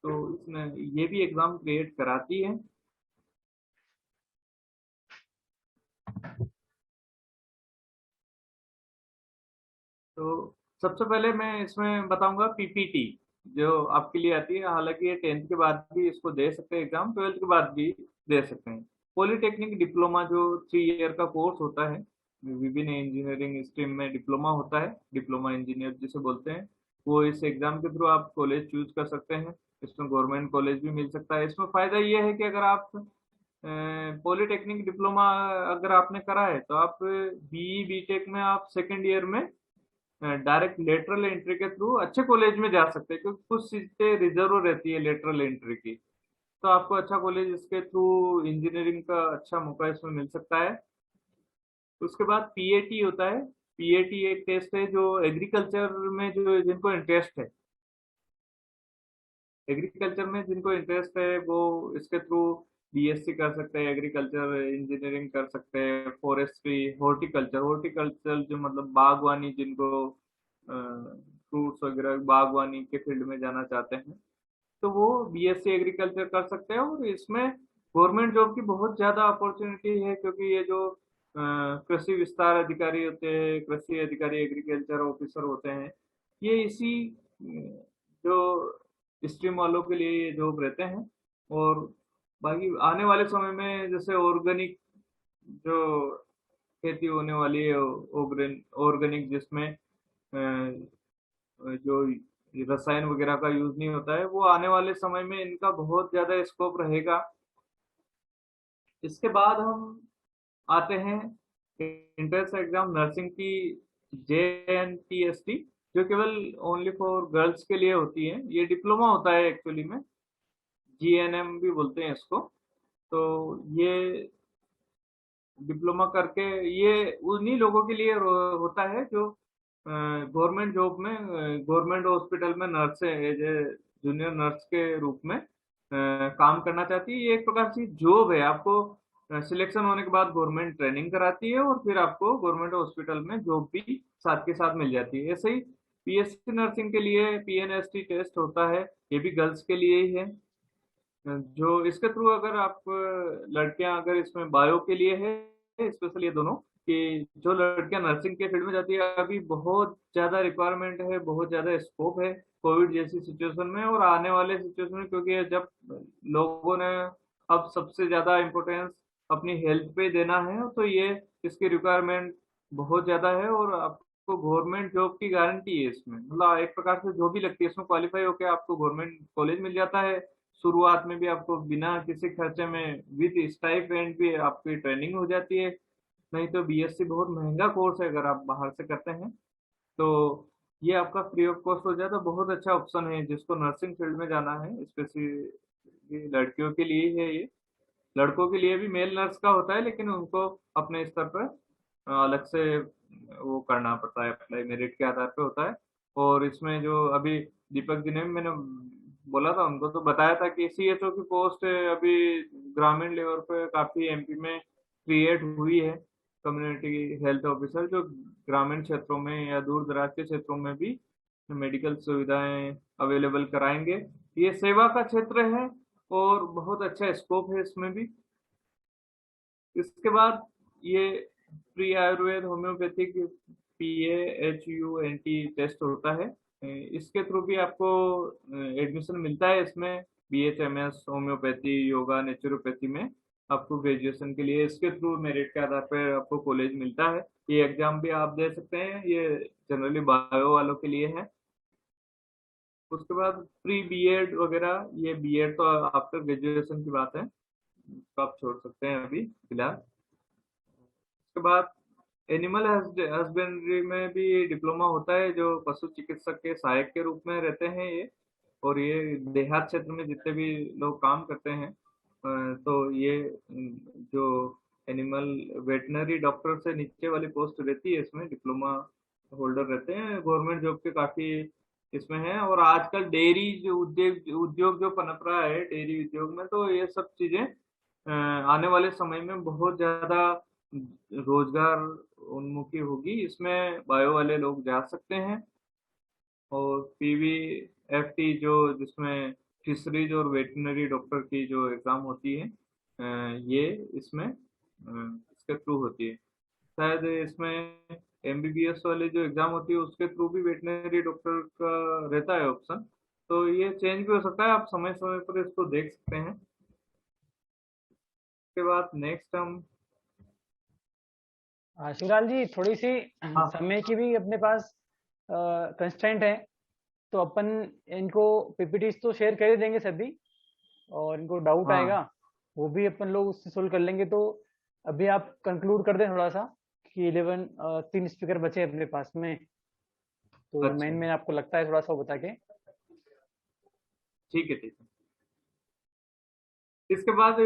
S4: तो इसने ये भी एग्जाम क्रिएट कराती है। तो सबसे पहले मैं इसमें बताऊंगा पीपीटी, जो आपके लिए आती है। हालांकि ये 10th के बाद भी इसको दे सकते हैं एग्जाम, 12th के बाद भी दे सकते हैं। पॉलिटेक्निक डिप्लोमा जो 3 ईयर का कोर्स होता है, विभिन्न इंजीनियरिंग स्ट्रीम में डिप्लोमा होता है, डिप्लोमा इंजीनियर जिसे बोलते हैं, वो इस एग्जाम के थ्रू आप कॉलेज चूज कर सकते हैं। इसमें गवर्नमेंट कॉलेज भी मिल सकता है। इसमें फायदा ये है कि अगर आप पॉलिटेक्निक डिप्लोमा अगर आपने करा है तो आप बीई बीटेक में आप सेकेंड ईयर में डायरेक्ट लेटरल एंट्री के थ्रू अच्छे कॉलेज में जा सकते हैं, क्योंकि कुछ सीटें रिजर्व रहती है लेटरल एंट्री की। तो आपको अच्छा कॉलेज इसके थ्रू इंजीनियरिंग का अच्छा मौका इसमें मिल सकता है। उसके बाद पीएटी होता है। पीएटी एक टेस्ट है जो एग्रीकल्चर में जो जिनको इंटरेस्ट है, एग्रीकल्चर में जिनको इंटरेस्ट है वो इसके थ्रू बीएससी कर सकते हैं, एग्रीकल्चर इंजीनियरिंग कर सकते हैं, फॉरेस्ट्री, हॉर्टिकल्चर, हॉर्टिकल्चर जो मतलब बागवानी, जिनको फ्रूट्स वगैरह बागवानी के फील्ड में जाना चाहते हैं, तो वो बीएससी एग्रीकल्चर कर सकते हैं। और इसमें गवर्नमेंट जॉब की बहुत ज़्यादा अपॉर्चुनिटी है, क्योंकि ये जो कृषि विस्तार अधिकारी होते हैं, कृषि अधिकारी एग्रीकल्चर ऑफिसर होते हैं, ये इसी जो स्ट्रीम वालों के लिए ये जॉब रहते हैं। और बाकी आने वाले समय में जैसे ऑर्गेनिक जो खेती होने वाली है, ऑर्गेनिक जिसमें जो रसायन वगैरह का यूज नहीं होता है, वो आने वाले समय में इनका बहुत ज्यादा स्कोप रहेगा। इसके बाद हम आते हैं एंट्रेंस एग्जाम नर्सिंग की, JNPST, जो केवल ओनली फॉर गर्ल्स के लिए होती है। ये डिप्लोमा होता है एक्चुअली में, GNM भी बोलते हैं इसको। तो ये डिप्लोमा करके ये उन्हीं लोगों के लिए होता है जो गवर्नमेंट जॉब में, गवर्नमेंट हॉस्पिटल में नर्स है, एज ए जूनियर नर्स के रूप में काम करना चाहती है। ये एक प्रकार की जॉब है। आपको सिलेक्शन होने के बाद गवर्नमेंट ट्रेनिंग कराती है, और फिर आपको गवर्नमेंट हॉस्पिटल में जॉब भी साथ के साथ मिल जाती है। ऐसे ही पीएससी नर्सिंग के लिए PNST टेस्ट होता है, ये भी गर्ल्स के लिए ही है। जो इसके थ्रू अगर आप लड़कियां अगर इसमें बायो के लिए है स्पेशली, ये दोनों कि जो लड़कियां नर्सिंग के फील्ड में जाती है, अभी बहुत ज्यादा रिक्वायरमेंट है, बहुत ज्यादा स्कोप है कोविड जैसी सिचुएशन में और आने वाले सिचुएशन में, क्योंकि जब लोगों ने अब सबसे ज्यादा इम्पोर्टेंस अपनी हेल्थ पे देना है, तो ये इसकी रिक्वायरमेंट बहुत ज्यादा है। और आप आपको गवर्नमेंट जॉब की गारंटी है इसमें, मतलब एक प्रकार से जो भी लगती है इसमें क्वालिफाई होकर आपको गवर्नमेंट कॉलेज मिल जाता है। शुरुआत में भी आपको बिना किसी खर्चे में विद स्टाइपेंड भी आपकी ट्रेनिंग हो जाती है। नहीं तो बीएससी बहुत महंगा कोर्स है अगर आप बाहर से करते हैं तो ये आपका फ्री ऑफ कॉस्ट हो जाए तो बहुत अच्छा ऑप्शन है। जिसको नर्सिंग फील्ड में जाना है स्पेशली लड़कियों के लिए है ये, लड़कों के लिए भी मेल नर्स का होता है लेकिन उनको अपने स्तर पर अलग से वो करना पड़ता है, अप्लाई मेरिट के आधार पे होता है। और इसमें जो अभी दीपक जी ने मैंने बोला था उनको तो बताया था कि सीएचओ की पोस्ट अभी ग्रामीण लेवल पे काफी एमपी में क्रिएट हुई है। कम्युनिटी हेल्थ ऑफिसर जो ग्रामीण क्षेत्रों में या दूर दराज के क्षेत्रों में भी मेडिकल सुविधाएं अवेलेबल कराएंगे। ये सेवा का क्षेत्र है और बहुत अच्छा स्कोप है इसमें भी। इसके बाद ये pre Ayurveda homoeopathic PAHUNT test होता है। इसके थ्रू भी आपको एडमिशन मिलता है इसमें। BHMS होम्योपैथी योगा नेचुरोपैथी में आपको ग्रेजुएशन के लिए इसके थ्रू मेरिट के आधार पर आपको कॉलेज मिलता है। ये एग्जाम भी आप दे सकते हैं, ये जनरली बायो वालों के लिए है। उसके बाद प्री बीएड वगैरह, ये बीएड तो आफ्टर ग्रेजुएशन की बात है तो आप छोड़ सकते हैं अभी फिलहाल। उसके बाद एनिमल हस्बेंड्री में भी डिप्लोमा होता है जो पशु चिकित्सक के सहायक के रूप में रहते हैं ये। और ये देहात क्षेत्र में जितने भी लोग काम करते हैं तो ये जो एनिमल वेटनरी डॉक्टर से नीचे वाली पोस्ट रहती है इसमें डिप्लोमा होल्डर रहते हैं। गवर्नमेंट जॉब के काफी इसमें है। और आजकल डेयरी जो उद्योग जो पनप रहा है डेयरी उद्योग में, तो ये सब चीजें आने वाले समय में बहुत ज्यादा रोजगार उन्मुखी होगी। इसमें बायो वाले लोग जा सकते हैं। और PVFT जो जिसमें फिशरीज और वेटनरी डॉक्टर की जो एग्जाम होती है ये इसमें इसके थ्रू होती है। शायद इसमें MBBS वाले जो एग्जाम होती है उसके थ्रू भी वेटनरी डॉक्टर का रहता है ऑप्शन। तो ये चेंज भी हो सकता है, आप समय समय पर इसको देख सकते हैं। उसके बाद नेक्स्ट हम
S1: शिवलाल जी थोड़ी सी
S4: हाँ
S1: समय की भी अपने पास कंस्ट्रेंट है, तो अपन इनको PPTs तो शेयर कर ही देंगे सभी, और इनको डाउट
S4: हाँ
S1: आएगा वो भी अपन लोग उससे सोल्व कर लेंगे। तो अभी आप कंक्लूड कर दें थोड़ा सा कि 3 स्पीकर बचे अपने पास में, तो
S4: अच्छा
S1: मेन आपको लगता है थोड़ा सा वो बता के।
S4: ठीक है ठीक है। इसके बाद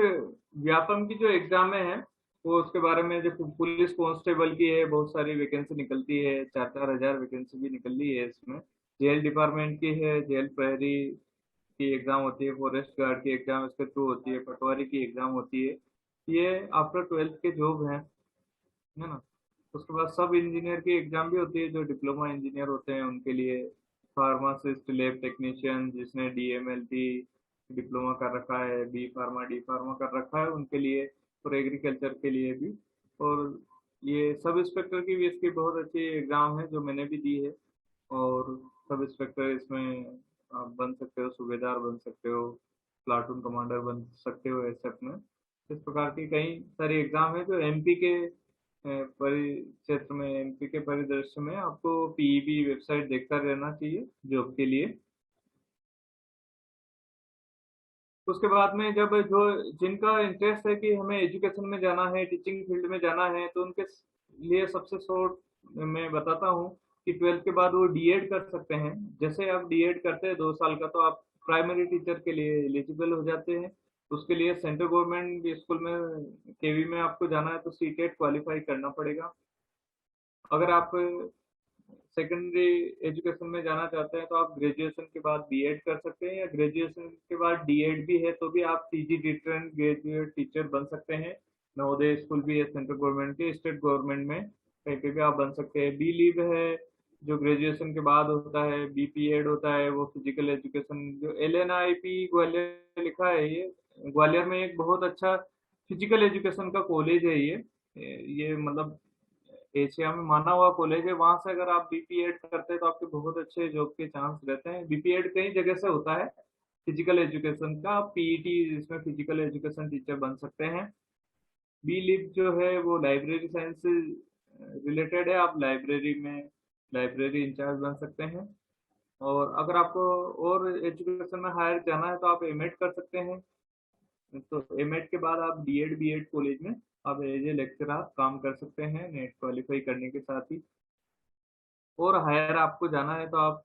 S4: व्यापम की जो एग्जाम है वो उसके बारे में जो पुलिस कांस्टेबल की है बहुत सारी वैकेंसी निकलती है, 4-4 हजार वैकेंसी भी निकली है इसमें। जेल डिपार्टमेंट की है, जेल प्रहरी की एग्जाम होती है, फॉरेस्ट गार्ड की एग्जाम इसके थ्रू होती है, पटवारी की एग्जाम होती है। ये आफ्टर 12th के जॉब है ना। उसके बाद सब इंजीनियर की एग्जाम भी होती है जो डिप्लोमा इंजीनियर होते हैं उनके लिए। फार्मासिस्ट, लैब टेक्नीशियन जिसने DMLT डिप्लोमा कर रखा है, B फार्मा D फार्मा कर रखा है उनके लिए, और एग्रीकल्चर के लिए भी। और ये सब इंस्पेक्टर की भी इसकी बहुत अच्छी एग्जाम है जो मैंने भी दी है। और सब इंस्पेक्टर इसमें आप बन सकते हो, सूबेदार बन सकते हो, प्लाटून कमांडर बन सकते हो एसएफ में। इस प्रकार की कई सारी एग्जाम है जो MP के परिक्षेत्र में, MP के परिदृश्य में आपको PEB वेबसाइट देखता रहना चाहिए जॉब के लिए। उसके बाद में जब जो जिनका इंटरेस्ट है कि हमें एजुकेशन में जाना है, टीचिंग फील्ड में जाना है, तो उनके लिए सबसे शॉर्ट मैं बताता हूँ कि 12th के बाद वो D.Ed कर सकते हैं। जैसे आप D.Ed करते हैं 2 साल का तो आप प्राइमरी टीचर के लिए एलिजिबल हो जाते हैं। उसके लिए सेंट्रल गवर्नमेंट स्कूल में KV में आपको जाना है तो CTET क्वालिफाई करना पड़ेगा। अगर आप सेकेंडरी एजुकेशन में जाना चाहते हैं तो आप ग्रेजुएशन के बाद B.Ed कर सकते हैं, या ग्रेजुएशन के बाद D.Ed भी है तो भी आप PG डिटरेंट ग्रेजुएट टीचर बन सकते हैं। नवोदय स्कूल भी है सेंट्रल गवर्नमेंट के, स्टेट गवर्नमेंट में कहीं पे भी आप बन सकते हैं। B.Liv है जो ग्रेजुएशन के बाद होता है। B.Ped होता है वो फिजिकल एजुकेशन, जो LNIP ग्वालियर लिखा है, ये ग्वालियर में एक बहुत अच्छा फिजिकल एजुकेशन का कॉलेज है ये मतलब एशिया में माना हुआ कॉलेज है। वहां से अगर आप BPEd करते हैं तो आपके बहुत अच्छे जॉब के चांस रहते हैं। BPEd कई जगह से होता है फिजिकल एजुकेशन का, आप PET जिसमें फिजिकल एजुकेशन टीचर बन सकते हैं। B.Liv जो है वो लाइब्रेरी साइंस से रिलेटेड है, आप लाइब्रेरी में लाइब्रेरी इंचार्ज बन सकते हैं। और अगर आपको और एजुकेशन में हायर जाना है तो आप एमएड कर सकते हैं। तो एमएड के बाद आप डीएड बीएड कॉलेज में आप एज ए लेक्चरर काम कर सकते हैं नेट क्वालिफाई करने के साथ ही। और हायर आपको जाना है तो आप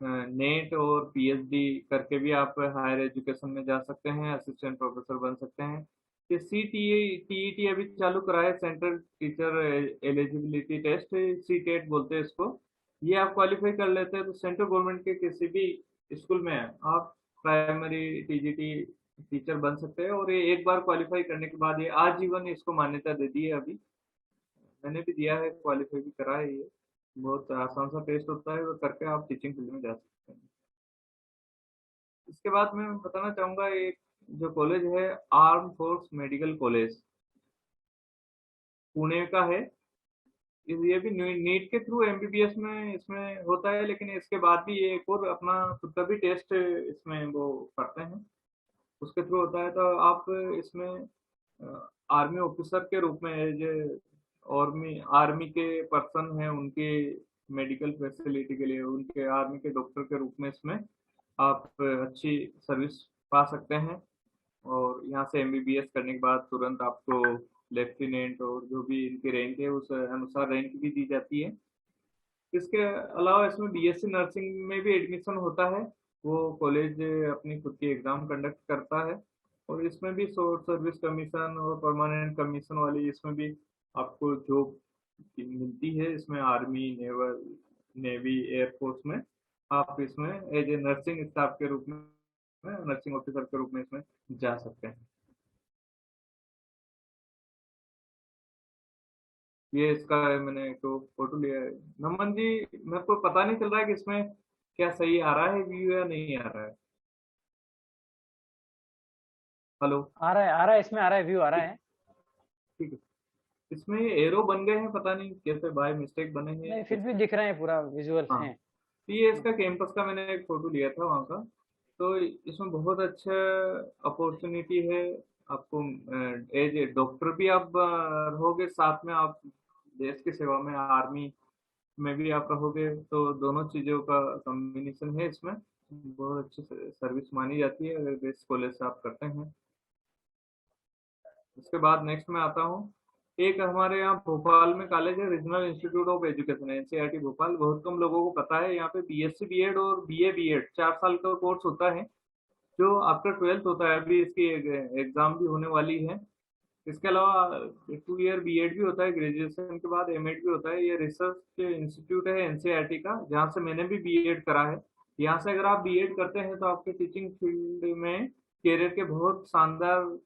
S4: नेट और पीएचडी करके भी आप हायर एजुकेशन में जा सकते हैं, असिस्टेंट प्रोफेसर बन सकते हैं। ये टीईटी अभी चालू करा है, central teacher eligibility test, CTET बोलते हैं इसको। ये आप क्वालिफाई कर लेते हैं तो सेंट्रल गवर्नमेंट के किसी भी स्कूल में आप प्राइमरी टीजीटी टीचर बन सकते हैं। और ये एक बार क्वालिफाई करने के बाद ये आजीवन इसको मान्यता दे दी है। अभी मैंने भी दिया है, क्वालिफाई भी करा है। ये बहुत आसान सा टेस्ट होता है, वो करके आप टीचिंग फील्ड में जा सकते हैं। इसके बाद मैं बताना चाहूँगा एक जो कॉलेज है, arm force medical college, Pune का है। ये भी नीट के थ्रू एमबीबीएस में इसमें होता है, लेकिन इसके बाद भी ये एक और अपना खुद का भी टेस्ट इसमें वो करते हैं, उसके थ्रू होता है। तो आप इसमें आर्मी ऑफिसर के रूप में एज आर्मी के पर्सन हैं, उनके मेडिकल फैसिलिटी के लिए उनके आर्मी के डॉक्टर के रूप में इसमें आप अच्छी सर्विस पा सकते हैं। और यहाँ से एमबीबीएस करने के बाद तुरंत आपको लेफ्टिनेंट और जो भी इनकी रैंक है उस अनुसार रैंक भी दी जाती है। इसके अलावा इसमें बीएससी नर्सिंग में भी एडमिशन होता है। वो कॉलेज अपनी खुद की एग्जाम कंडक्ट करता है। और इसमें भी शॉर्ट सर्विस कमीशन और परमानेंट कमीशन वाली इसमें भी आपको जॉब मिलती है। इसमें आर्मी, नेवल, नेवी, एयरफोर्स में आप इसमें एज ए नर्सिंग स्टाफ के रूप में, नर्सिंग ऑफिसर के रूप में इसमें जा सकते हैं। ये इसका मैंने तो फोटो लिया है। नमन जी, मेरे को पता नहीं चल रहा है कि इसमें क्या सही आ रहा है व्यू या नहीं आ रहा है। हेलो।
S1: आ रहा है, इसमें आ रहा है, व्यू आ रहा
S4: ठीक
S1: है।
S4: ठीक है। इसमें ये एरो बन गए हैं, पता नहीं कैसे बाय मिस्टेक बने हैं
S1: नहीं, फिर
S4: कैसे।
S1: भी दिख रहे हैं, पूरा विजुअल
S4: हाँ,
S1: है।
S4: तो ये इसका कैंपस का मैंने एक फोटो लिया था वहाँ का। तो इसमें बहुत अच्छा अपॉर्चुनिटी है आपको। एज ए डॉक्टर भी आप रहोगे, साथ में आप देश की सेवा में आर्मी में भी आप रहोगे, तो दोनों चीज़ों का कॉम्बिनेशन है इसमें। बहुत अच्छी सर्विस मानी जाती है अगर इस कॉलेज से आप करते हैं। उसके बाद नेक्स्ट में आता हूँ, एक हमारे यहाँ भोपाल में कॉलेज है, रीजनल इंस्टीट्यूट ऑफ एजुकेशन है, एनसीईआरटी भोपाल। बहुत कम लोगों को पता है, यहाँ पे बीएससी बीएड और बीए बीएड 4 साल का कोर्स होता है जो आफ्टर 12th होता है। अभी इसकी एग्जाम भी होने वाली है। इसके अलावा 2 ईयर बीएड भी होता है, ग्रेजुएशन के बाद एमएड भी होता है। ये रिसर्च इंस्टीट्यूट है एनसीईआरटी का, जहाँ से मैंने भी बीएड करा है। यहाँ से अगर आप बीएड करते हैं तो आपके टीचिंग फील्ड में करियर के बहुत शानदार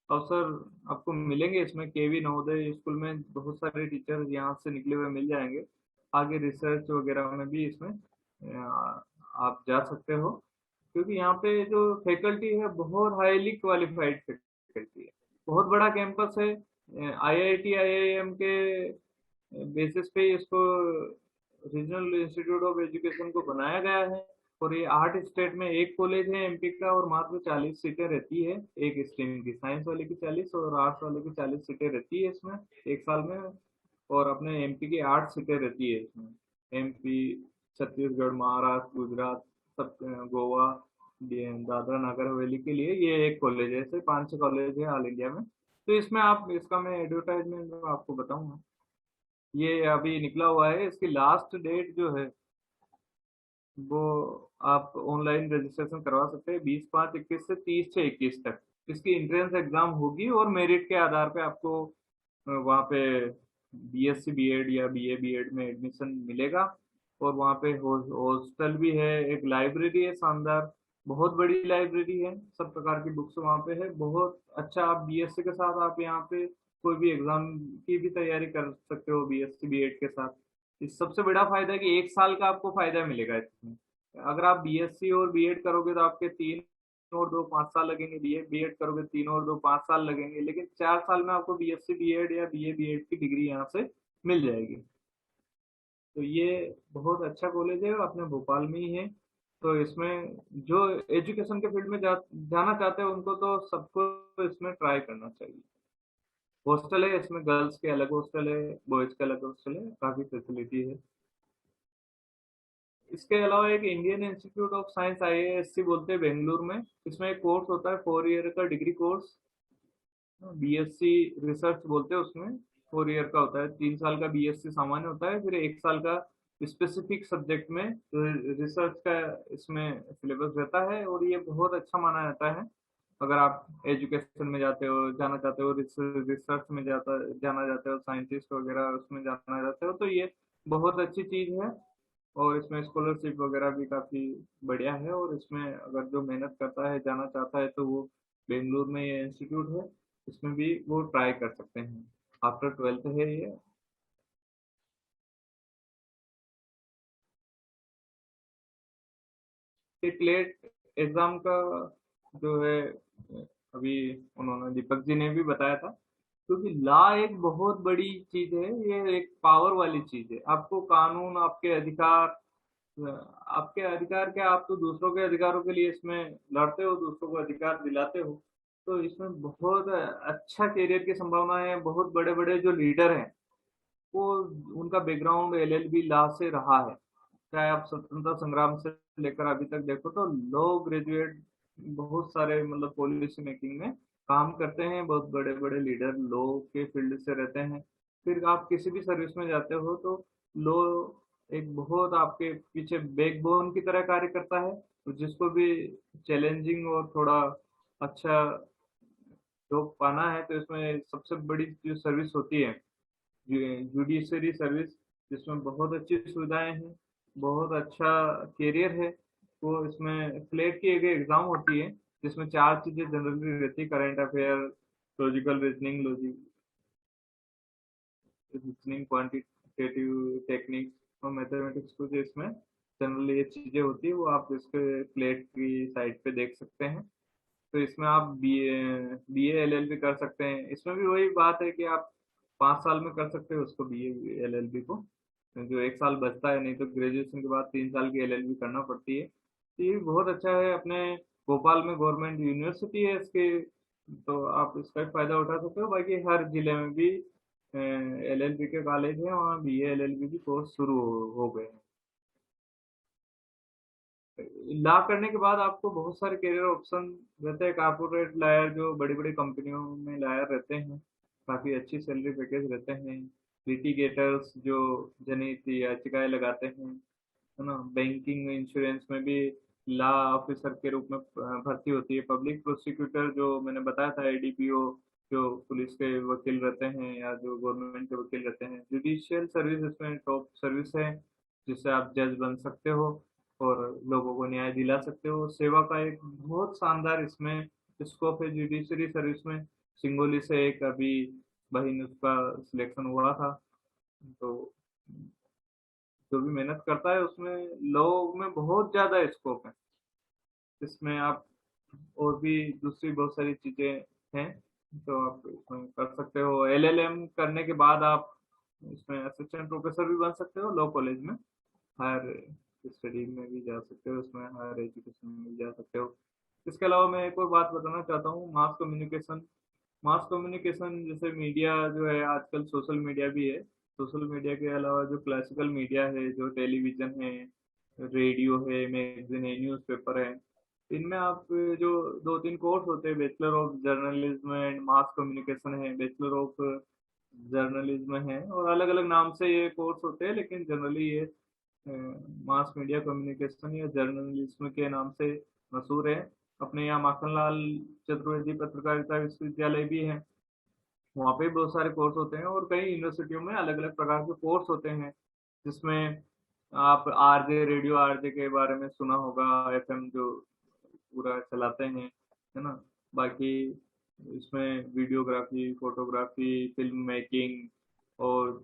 S4: अवसर आपको मिलेंगे। इसमें केवी नवोदय स्कूल में बहुत सारे टीचर यहाँ से निकले हुए मिल जाएंगे। आगे रिसर्च वगैरह में भी इसमें आप जा सकते हो, क्योंकि यहाँ पे जो फैकल्टी है बहुत हाईली क्वालिफाइड फैकल्टी है। बहुत बड़ा कैंपस है। आईआईटी आईआईएम के बेसिस पे इसको रीजनल इंस्टीट्यूट ऑफ एजुकेशन को बनाया गया है। और ये 8 स्टेट में एक कॉलेज है एमपी का, और मात्र 40 सीटें रहती है एक स्ट्रीम की, साइंस वाले की 40 और आर्ट्स वाले की 40 सीटें रहती है इसमें एक साल में। और अपने एमपी की 8 सीटें रहती है इसमें। एमपी, छत्तीसगढ़, महाराष्ट्र, गुजरात, सब, गोवा, दादरा नगर हवेली के लिए ये एक कॉलेज है। ऐसे 5-6 कॉलेज है ऑल इंडिया में। तो इसमें आप इसका मैं एडवर्टाइजमेंट आपको बताऊंगा। ये अभी निकला हुआ है, इसकी लास्ट डेट जो है वो आप ऑनलाइन रजिस्ट्रेशन करवा सकते हैं 20/5/21 से 30/6/21 तक। इसकी एंट्रेंस एग्जाम होगी और मेरिट के आधार पे आपको वहाँ पे बीएससी बीएड या बीए बीएड में एडमिशन मिलेगा। और वहाँ पे हॉस्टल भी है, एक लाइब्रेरी है शानदार, बहुत बड़ी लाइब्रेरी है, सब प्रकार की बुक्स वहाँ पे है। बहुत अच्छा, आप बीएससी के साथ आप यहाँ पे कोई भी एग्जाम की भी तैयारी कर सकते हो बीएससी बीएड के साथ। इस सबसे बड़ा फायदा है कि 1 साल का आपको फायदा मिलेगा इसमें। अगर आप बीएससी और बीएड करोगे तो आपके 3 और 2 5 साल लगेंगे, बीए बीएड करोगे 3 और 2 5 साल लगेंगे, लेकिन 4 साल में आपको बीएससी बीएड या बीए बीएड की डिग्री यहाँ से मिल जाएगी। तो ये बहुत अच्छा कॉलेज है, अपने भोपाल में ही है। तो इसमें जो एजुकेशन के फील्ड में जाना चाहते हैं उनको तो सबको इसमें ट्राई करना चाहिए। हॉस्टल है इसमें, गर्ल्स के अलग हॉस्टल है, बॉयज के अलग हॉस्टल है, काफी फैसिलिटी है। इसके अलावा एक Indian institute of science IISc बोलते हैं बेंगलुरु में, इसमें एक कोर्स होता है 4 ईयर का डिग्री कोर्स, BSc रिसर्च बोलते हैं उसमें। 4 ईयर का होता है, 3 साल का BSc सामान्य होता है, फिर 1 साल का स्पेसिफिक सब्जेक्ट में रिसर्च का इसमें सिलेबस रहता है, और ये बहुत अच्छा माना जाता है। अगर आप एजुकेशन में जाते हो, जाना चाहते हो, रिसर्च में जाना चाहते हो, साइंटिस्ट वगैरह उसमें जाना चाहते हो, तो ये बहुत अच्छी चीज़ है। और इसमें स्कॉलरशिप वगैरह भी काफ़ी बढ़िया है, और इसमें अगर जो मेहनत करता है, जाना चाहता है, तो वो बेंगलुरु में ये इंस्टीट्यूट है, इसमें भी वो ट्राई कर सकते हैं। आफ्टर 12th है ये। एक लेट एग्जाम का जो है, अभी उन्होंने दीपक जी ने भी बताया था, क्योंकि लॉ एक बहुत बड़ी चीज है, ये एक पावर वाली चीज है। आपको कानून, आपके अधिकार क्या, आप तो दूसरों के अधिकारों के लिए इसमें लड़ते हो, दूसरों को अधिकार दिलाते हो, तो इसमें बहुत अच्छा करियर की संभावना है। बहुत बड़े बड़े जो लीडर हैं, वो उनका बैकग्राउंड LLB लॉ से रहा है। चाहे आप स्वतंत्रता संग्राम से लेकर अभी तक देखो, तो लॉ ग्रेजुएट बहुत सारे मतलब पॉलिसी मेकिंग में काम करते हैं, बहुत बड़े बड़े लीडर लॉ के फील्ड से रहते हैं। फिर आप किसी भी सर्विस में जाते हो, तो लॉ एक बहुत आपके पीछे बैकबोन की तरह कार्य करता है। तो जिसको भी चैलेंजिंग और थोड़ा अच्छा जॉब पाना है, तो इसमें सबसे बड़ी जो सर्विस होती है, जुडिशरी सर्विस, जिसमें बहुत अच्छी सुविधाएं हैं, बहुत अच्छा करियर है। तो इसमें स्लेट की एक एग्जाम होती है, जिसमें 4 चीजें जनरली रहती है: current affair, logical reasoning, quantitative techniques और मैथमेटिक्स। कुछ इसमें जनरली ये चीजें होती है, वो आप इसके स्लेट की साइट पे देख सकते हैं। तो इसमें आप BA LLB कर सकते हैं। इसमें भी वही बात है कि आप 5 साल में कर सकते हो उसको, BA LLB को, जो 1 साल बचता है, नहीं तो ग्रेजुएशन के बाद 3 साल की LLB करना पड़ती है। तो ये भी बहुत अच्छा है। अपने भोपाल में गवर्नमेंट यूनिवर्सिटी है इसके, तो आप इसका भी फायदा उठा सकते हो। बाकी हर जिले में भी LLB के कॉलेज है, वहाँ BA LLB की कोर्स शुरू हो गए हैं। लॉ करने के बाद आपको बहुत सारे करियर ऑप्शन रहते हैं। कारपोरेट लॉयर जो बड़ी बड़ी कंपनियों में लॉयर रहते हैं, काफ़ी अच्छी सैलरी पैकेज रहते हैं। लिटिगेटर्स जो जनहित याचिकाएं लगाते हैं, है ना। बैंकिंग इंश्योरेंस में भी लॉ ऑफिसर के रूप में भर्ती होती है। पब्लिक प्रोसिक्यूटर जो मैंने बताया था, ADPO, जो पुलिस के वकील रहते हैं या जो गवर्नमेंट के वकील रहते हैं। जुडिशियल सर्विस इसमें टॉप सर्विस है, जिससे आप जज बन सकते हो और लोगों को न्याय दिला सकते हो। सेवा का एक बहुत शानदार इसमें स्कोप है जुडिशरी सर्विस में। सिंगोली से एक अभी बहिन उसका सिलेक्शन हुआ था। तो जो भी मेहनत करता है, उसमें लॉ में बहुत ज़्यादा स्कोप है। इसमें आप और भी दूसरी बहुत सारी चीज़ें हैं, तो आप इसमें कर सकते हो। LLM करने के बाद आप इसमें असिस्टेंट प्रोफेसर भी बन सकते हो लॉ कॉलेज में। हायर स्टडी में भी जा सकते हो, उसमें हायर एजुकेशन में भी जा सकते हो। इसके अलावा मैं एक और बात बताना चाहता हूँ, मास कम्युनिकेशन। मास कम्युनिकेशन जैसे मीडिया जो है, आजकल सोशल मीडिया भी है। सोशल मीडिया के अलावा जो क्लासिकल मीडिया है, जो टेलीविज़न है, रेडियो है, मैगज़ीन है, न्यूज़पेपर है, इनमें आप जो 2-3 कोर्स होते हैं, bachelor of journalism and mass communication है, बैचलर ऑफ जर्नलिज्म है, और अलग अलग नाम से ये कोर्स होते हैं, लेकिन जनरली ये मास मीडिया कम्युनिकेशन या जर्नलिज्म के नाम से मशहूर है। अपने यहाँ माखनलाल चतुर्वेदी पत्रकारिता विश्वविद्यालय भी है, वहाँ पे बहुत सारे कोर्स होते हैं। और कई यूनिवर्सिटियों में अलग अलग प्रकार के कोर्स होते हैं, जिसमें आप RJ, रेडियो RJ के बारे में सुना होगा, FM जो पूरा चलाते हैं, है ना। बाकी इसमें वीडियोग्राफी, फोटोग्राफी, फिल्म मेकिंग, और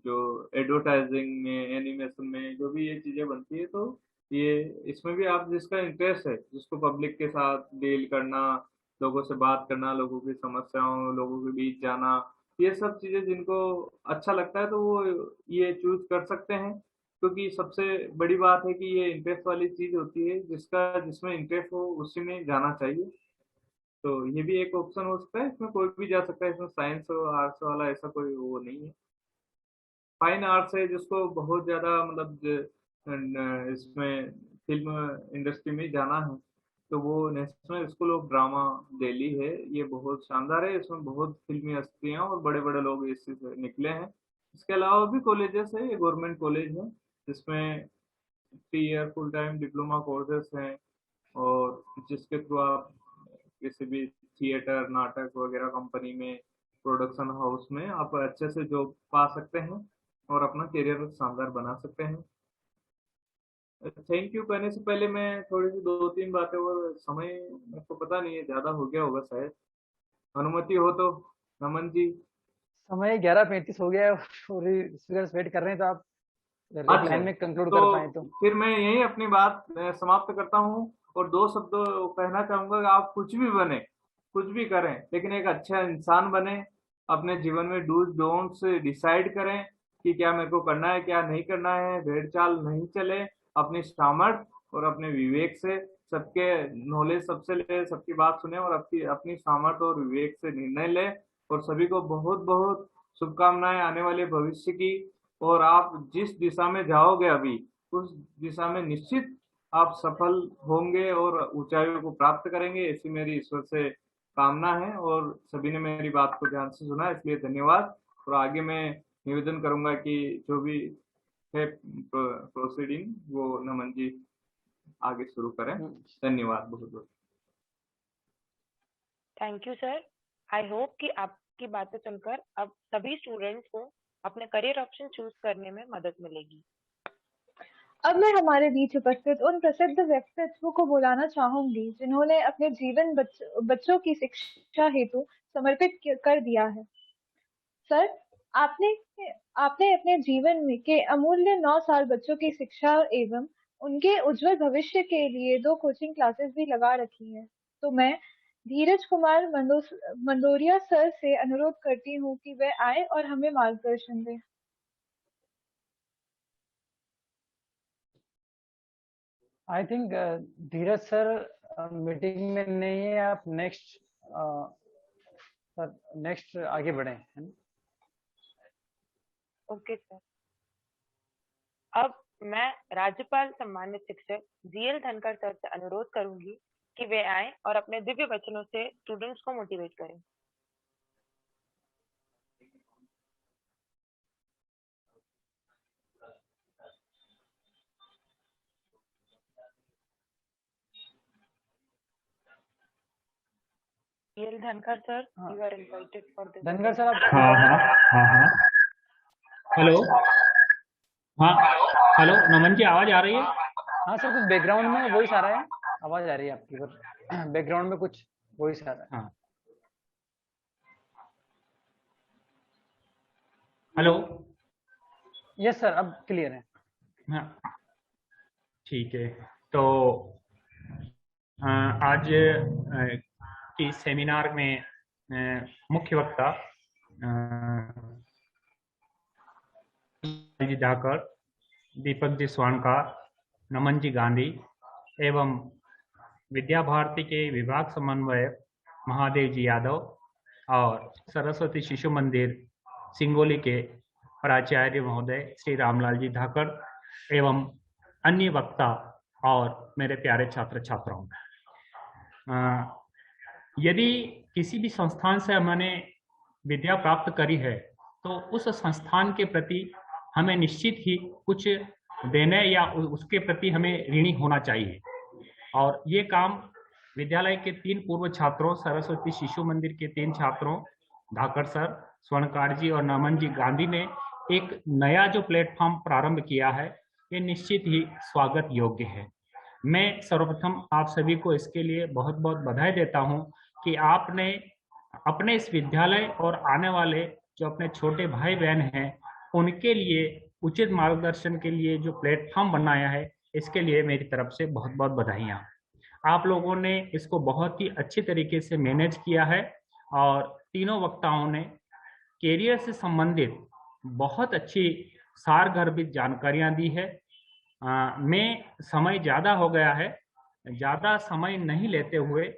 S4: जो एडवर्टाइजिंग में, एनिमेशन में जो भी ये चीज़ें बनती है, तो ये इसमें भी आप जिसका इंटरेस्ट है, जिसको पब्लिक के साथ डील करना, लोगों से बात करना, लोगों की समस्याओं, लोगों के बीच जाना, ये सब चीज़ें जिनको अच्छा लगता है, तो वो ये चूज कर सकते हैं। क्योंकि सबसे बड़ी बात है कि ये इंटरेस्ट वाली चीज़ होती है, जिसका जिसमें इंटरेस्ट हो उसी में जाना चाहिए। तो ये भी एक ऑप्शन हो सकता है, इसमें कोई भी जा सकता है। इसमें साइंस और आर्ट्स वाला ऐसा कोई वो नहीं है। फाइन आर्ट्स है जिसको बहुत ज़्यादा मतलब इसमें फिल्म इंडस्ट्री में जाना है तो वो national school of drama Delhi है। ये बहुत शानदार है, इसमें बहुत फिल्मी हस्तियां और बड़े बड़े लोग इससे से निकले हैं। इसके अलावा भी कॉलेजेस है, ये गवर्नमेंट कॉलेज है जिसमें 3 year full time diploma courses हैं और जिसके थ्रू आप किसी भी थिएटर नाटक वगैरह कंपनी में प्रोडक्शन हाउस में आप अच्छे से जॉब पा सकते हैं और अपना करियर शानदार बना सकते हैं। थैंक यू कहने से पहले मैं थोड़ी सी 2-3 बातें, और समय मेरे को पता नहीं है, ज़्यादा हो गया होगा शायद, अनुमति हो तो नमन जी।
S1: समय 11:35 हो गया है और स्पीकर्स वेट कर रहे हैं, तो आप अगर एक
S4: अच्छा,
S1: लाइन में कंक्लूड
S4: तो
S1: कर पाए तो।
S4: फिर मैं यही अपनी बात समाप्त करता हूँ और 2 शब्द कहना चाहूंगा कि आप कुछ भी बने, कुछ भी करें, लेकिन एक अच्छा इंसान बने। अपने जीवन में डूज डोंट्स डिसाइड करें कि क्या मेरे को करना है, क्या नहीं करना है। भेड़ चाल नहीं चले, अपनी सामर्थ्य और अपने विवेक से सबके नॉलेज सबसे ले, सबकी बात सुने और अपनी अपनी सामर्थ्य और विवेक से निर्णय ले। और सभी को बहुत बहुत शुभकामनाएं आने वाले भविष्य की। और आप जिस दिशा में जाओगे अभी, उस दिशा में निश्चित आप सफल होंगे और ऊंचाइयों को प्राप्त करेंगे, ऐसी मेरी ईश्वर से कामना है। और सभी ने मेरी बात को ध्यान से सुना, इसलिए धन्यवाद। और आगे मैं निवेदन करूंगा कि जो भी है प्रोसीडिंग वो नमन जी आगे शुरू करें। धन्यवाद बहुत बहुत।
S3: Thank you sir. I hope कि आपकी बातें सुनकर अब सभी स्टूडेंट्स को अपने करियर ऑप्शन चूज करने में मदद मिलेगी।
S2: अब मैं हमारे बीच उपस्थित उन प्रसिद्ध व्यक्तित्व को बुलाना चाहूंगी जिन्होंने अपने जीवन बच्चों की शिक्षा हेतु समर्पित कर दिया है। सर, आपने आपने अपने जीवन में के अमूल्य 9 साल बच्चों की शिक्षा एवं उनके उज्जवल भविष्य के लिए 2 कोचिंग क्लासेस भी लगा रखी है। तो मैं धीरज कुमार मंदोरिया सर से अनुरोध करती हूँ कि वे आए और हमें मार्गदर्शन दें।
S1: I think Dheeraj sir meeting में नहीं है, आप नेक्स्ट सर नेक्स्ट आगे बढ़े है ना।
S3: Okay sir. अब मैं राज्यपाल सम्मानित शिक्षक जीएल धनखड़ सर से अनुरोध करूंगी कि वे आए और अपने दिव्य वचनों से स्टूडेंट्स को मोटिवेट करें। GL Dhankhar sir, you are invited for this.
S1: Dhankhar sir आप।
S6: हाँ। हेलो। हाँ हेलो नमन जी, आवाज आ रही है?
S1: हाँ सर, कुछ बैकग्राउंड में वॉइस आ रहा है, आवाज आ रही है आपकी, पर बैकग्राउंड में कुछ वॉइस आ रहा है।
S6: हाँ हेलो।
S1: यस सर, अब क्लियर है।
S6: हाँ ठीक है। तो आज की सेमिनार में मुख्य वक्ता जी धाकड़, दीपक जी स्वर्णकार, नमन जी गांधी एवं विद्या भारती के विभाग समन्वयक महादेव जी यादव और सरस्वती शिशु मंदिर सिंगोली के प्राचार्य महोदय श्री रामलाल जी धाकड़ एवं अन्य वक्ता और मेरे प्यारे छात्र छात्राओं, यदि किसी भी संस्थान से हमने विद्या प्राप्त करी है तो उस संस्थान के प्रति हमें निश्चित ही कुछ देने या उसके प्रति हमें ऋणी होना चाहिए। और ये काम विद्यालय के 3 पूर्व छात्रों, सरस्वती शिशु मंदिर के 3 छात्रों धाकड़ सर, स्वर्णकार जी और नमन जी गांधी ने एक नया जो प्लेटफॉर्म प्रारंभ किया है, ये निश्चित ही स्वागत योग्य है। मैं सर्वप्रथम आप सभी को इसके लिए बहुत बहुत बधाई देता हूं कि आपने अपने इस विद्यालय और आने वाले जो अपने छोटे भाई बहन हैं उनके लिए उचित मार्गदर्शन के लिए जो प्लेटफॉर्म बनाया है, इसके लिए मेरी तरफ से बहुत बहुत बधाइयाँ। आप लोगों ने इसको बहुत ही अच्छी तरीके से मैनेज किया है और तीनों वक्ताओं ने कैरियर से संबंधित बहुत अच्छी सारगर्भित जानकारियां दी है। मैं समय ज़्यादा हो गया है, ज़्यादा समय नहीं लेते हुए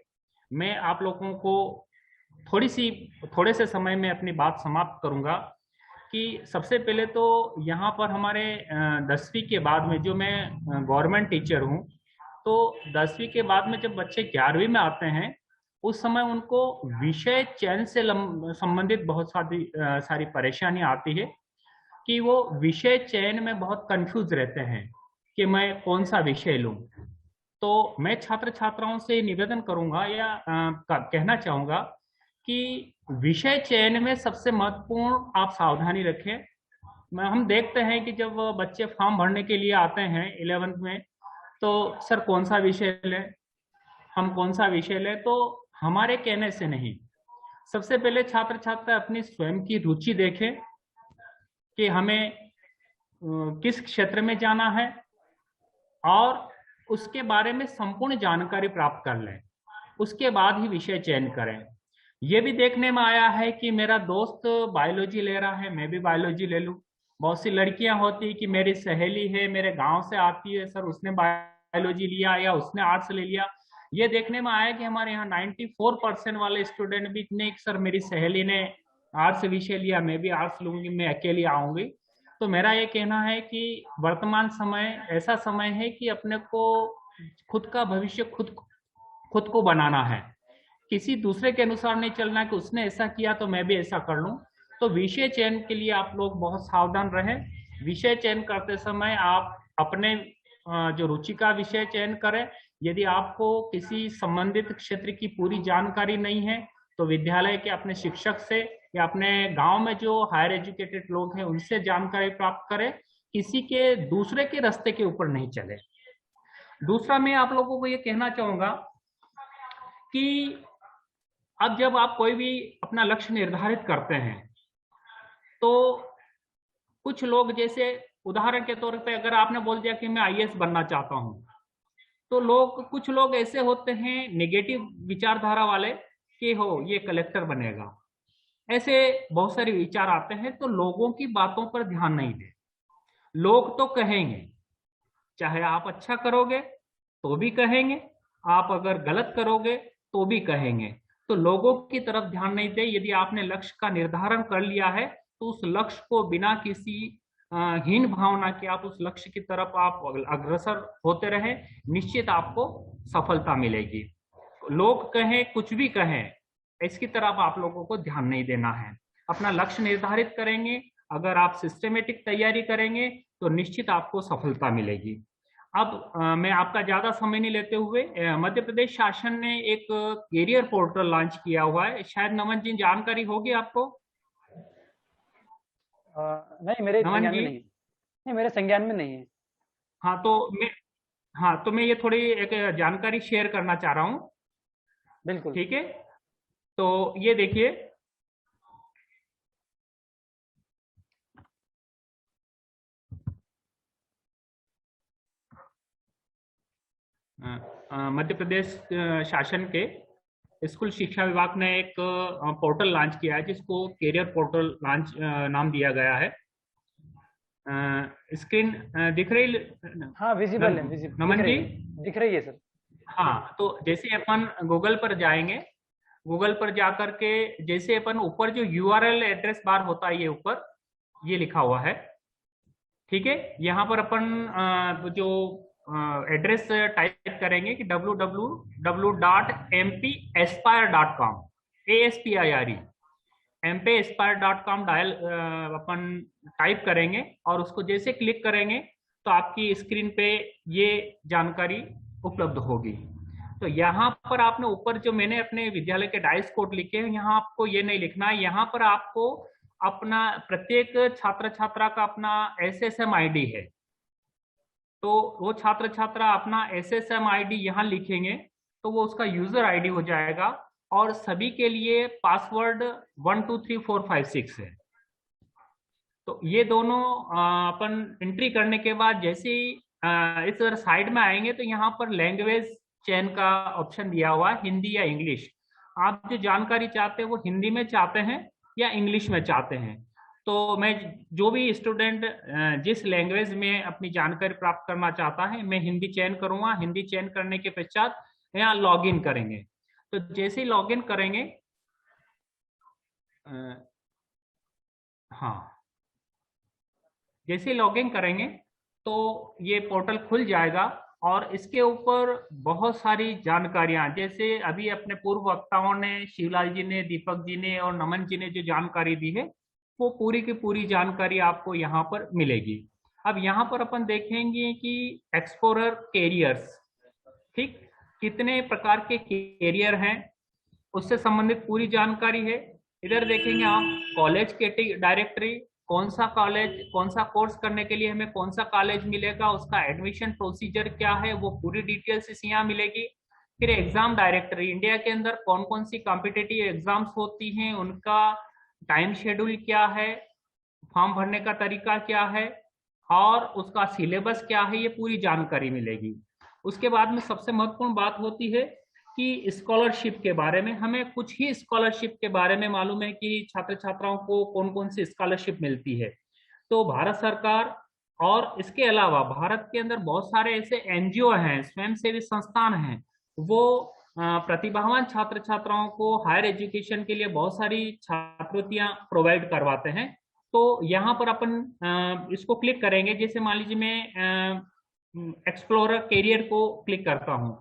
S6: मैं आप लोगों को थोड़े से समय में अपनी बात समाप्त करूंगा। कि सबसे पहले तो यहाँ पर हमारे 10वीं के बाद में, जो मैं गवर्नमेंट टीचर हूँ, तो 10वीं के बाद में जब बच्चे 11वीं में आते हैं, उस समय उनको विषय चयन से संबंधित बहुत सारी परेशानी आती है कि वो विषय चयन में बहुत कंफ्यूज रहते हैं कि मैं कौन सा विषय लूं। तो मैं छात्र छात्राओं से निवेदन करूंगा या कहना चाहूंगा कि विषय चयन में सबसे महत्वपूर्ण आप सावधानी रखें। हम देखते हैं कि जब बच्चे फॉर्म भरने के लिए आते हैं 11th में, तो सर कौन सा विषय लें, हम कौन सा विषय लें, तो हमारे कहने से नहीं, सबसे पहले छात्र छात्रा अपनी स्वयं की रुचि देखें कि हमें किस क्षेत्र में जाना है और उसके बारे में संपूर्ण जानकारी प्राप्त कर लें, उसके बाद ही विषय चयन करें। ये भी देखने में आया है कि मेरा दोस्त बायोलॉजी ले रहा है, मैं भी बायोलॉजी ले लूं। बहुत सी लड़कियां होती कि मेरी सहेली है, मेरे गांव से आती है, सर उसने बायोलॉजी लिया या उसने आर्ट्स ले लिया। ये देखने में आया कि हमारे यहाँ 94% वाले स्टूडेंट भी नहीं, सर मेरी सहेली ने आर्ट्स विषय लिया, मैं भी आर्ट्स लूंगी, मैं अकेली आऊंगी। तो मेरा ये कहना है कि वर्तमान समय ऐसा समय है कि अपने को खुद का भविष्य खुद को बनाना है, किसी दूसरे के अनुसार नहीं चलना कि उसने ऐसा किया तो मैं भी ऐसा कर लूं। तो विषय चयन के लिए आप लोग बहुत सावधान रहें। विषय चयन करते समय आप अपने जो रुचि का विषय चयन करें। यदि आपको किसी संबंधित क्षेत्र की पूरी जानकारी नहीं है तो विद्यालय के अपने शिक्षक से या अपने गांव में जो हायर एजुकेटेड लोग हैं उनसे जानकारी प्राप्त करें, किसी के दूसरे के रास्ते के ऊपर नहीं चले। दूसरा मैं आप लोगों को ये कहना चाहूंगा कि अब जब आप कोई भी अपना लक्ष्य निर्धारित करते हैं तो कुछ लोग, जैसे उदाहरण के तौर पे अगर आपने बोल दिया कि मैं आईएएस बनना चाहता हूं, तो कुछ लोग ऐसे होते हैं नेगेटिव विचारधारा वाले कि हो ये कलेक्टर बनेगा, ऐसे बहुत सारे विचार आते हैं। तो लोगों की बातों पर ध्यान नहीं दे। लोग तो कहेंगे, चाहे आप अच्छा करोगे तो भी कहेंगे, आप अगर गलत करोगे तो भी कहेंगे। तो लोगों की तरफ ध्यान नहीं दे। यदि आपने लक्ष्य का निर्धारण कर लिया है तो उस लक्ष्य को बिना किसी हीन भावना के आप उस लक्ष्य की तरफ आप अग्रसर होते रहे, निश्चित आपको सफलता मिलेगी। लोग कहें, कुछ भी कहें, इसकी तरफ आप लोगों को ध्यान नहीं देना है। अपना लक्ष्य निर्धारित करेंगे, अगर आप सिस्टमेटिक तैयारी करेंगे तो निश्चित आपको सफलता मिलेगी। अब मैं आपका ज्यादा समय नहीं लेते हुए, मध्य प्रदेश शासन ने एक कैरियर पोर्टल लॉन्च किया हुआ है, शायद नमन जी जानकारी होगी आपको।
S1: नहीं, मेरे
S6: नमन
S1: संज्ञान
S6: जी?
S1: में नहीं है। नहीं, मेरे संज्ञान में नहीं है।
S6: हाँ तो मैं ये थोड़ी एक जानकारी शेयर करना चाह रहा हूँ।
S1: बिल्कुल।
S6: ठीक है, तो ये देखिए, मध्य प्रदेश शासन के स्कूल शिक्षा विभाग ने एक पोर्टल लॉन्च किया है जिसको कैरियर पोर्टल लॉन्च नाम दिया गया है। स्क्रीन दिख रही?
S1: हाँ, विजिबल है, विजिबल
S6: नमन जी
S1: दिख रही है सर।
S6: हाँ, तो जैसे अपन गूगल पर जाएंगे, गूगल पर जाकर के जैसे अपन ऊपर जो यूआरएल एड्रेस बार होता है, ये ऊपर ये लिखा हुआ है, ठीक है। यहाँ पर अपन जो एड्रेस टाइप करेंगे कि www.mpaspire.com, ASPIRE, mpaspire.com डायल अपन टाइप करेंगे और उसको जैसे क्लिक करेंगे तो आपकी स्क्रीन पे ये जानकारी उपलब्ध होगी। तो यहाँ पर आपने ऊपर जो मैंने अपने विद्यालय के डाइस कोड लिखे हैं, यहाँ आपको ये नहीं लिखना है। यहाँ पर आपको अपना प्रत्येक छात्र छात्रा का अपना SSM ID है, तो वो छात्र छात्रा अपना SSM ID यहाँ लिखेंगे तो वो उसका यूजर ID हो जाएगा और सभी के लिए पासवर्ड 123456 है। तो ये दोनों अपन एंट्री करने के बाद जैसे ही इस साइड में आएंगे तो यहाँ पर लैंग्वेज चयन का ऑप्शन दिया हुआ है, हिंदी या इंग्लिश। आप जो जानकारी चाहते हैं वो हिंदी में चाहते हैं या इंग्लिश में चाहते हैं। तो मैं जो भी स्टूडेंट जिस लैंग्वेज में अपनी जानकारी प्राप्त करना चाहता है, मैं हिंदी चयन करूंगा। हिंदी चयन करने के पश्चात यहाँ लॉग इन करेंगे। तो जैसे ही लॉग इन करेंगे, हाँ जैसे लॉगिन करेंगे तो ये पोर्टल खुल जाएगा और इसके ऊपर बहुत सारी जानकारियां, जैसे अभी अपने पूर्व वक्ताओं ने, शिवलाल जी ने, दीपक जी ने और नमन जी ने जो जानकारी दी है, वो पूरी की पूरी जानकारी आपको यहाँ पर मिलेगी। अब यहाँ पर अपन देखेंगे कि एक्सप्लोरर कैरियर्स, ठीक, कितने प्रकार के कैरियर हैं उससे संबंधित पूरी जानकारी है। इधर देखेंगे आप कॉलेज के डायरेक्टरी, कौन सा कॉलेज, कौन सा कोर्स करने के लिए हमें कौन सा कॉलेज मिलेगा, उसका एडमिशन प्रोसीजर क्या है, वो पूरी डिटेल्स इस यहाँ मिलेगी। फिर एग्जाम डायरेक्टरी, इंडिया के अंदर कौन कौन सी कॉम्पिटिटिव एग्जाम्स होती हैं, उनका टाइम शेड्यूल क्या है, फॉर्म भरने का तरीका क्या है और उसका सिलेबस क्या है, ये पूरी जानकारी मिलेगी। उसके बाद में सबसे महत्वपूर्ण बात होती है कि स्कॉलरशिप के बारे में, हमें कुछ ही स्कॉलरशिप के बारे में मालूम है कि छात्र छात्राओं को कौन कौन सी स्कॉलरशिप मिलती है। तो भारत सरकार और इसके अलावा भारत के अंदर बहुत सारे ऐसे एनजीओ हैं, स्वयंसेवी संस्थान हैं, वो प्रतिभावान छात्र छात्राओं को हायर एजुकेशन के लिए बहुत सारी छात्रवृत्तियां प्रोवाइड करवाते हैं। तो यहाँ पर अपन इसको क्लिक करेंगे, जैसे मान लीजिए मैं एक्सप्लोरर कैरियर को क्लिक करता हूँ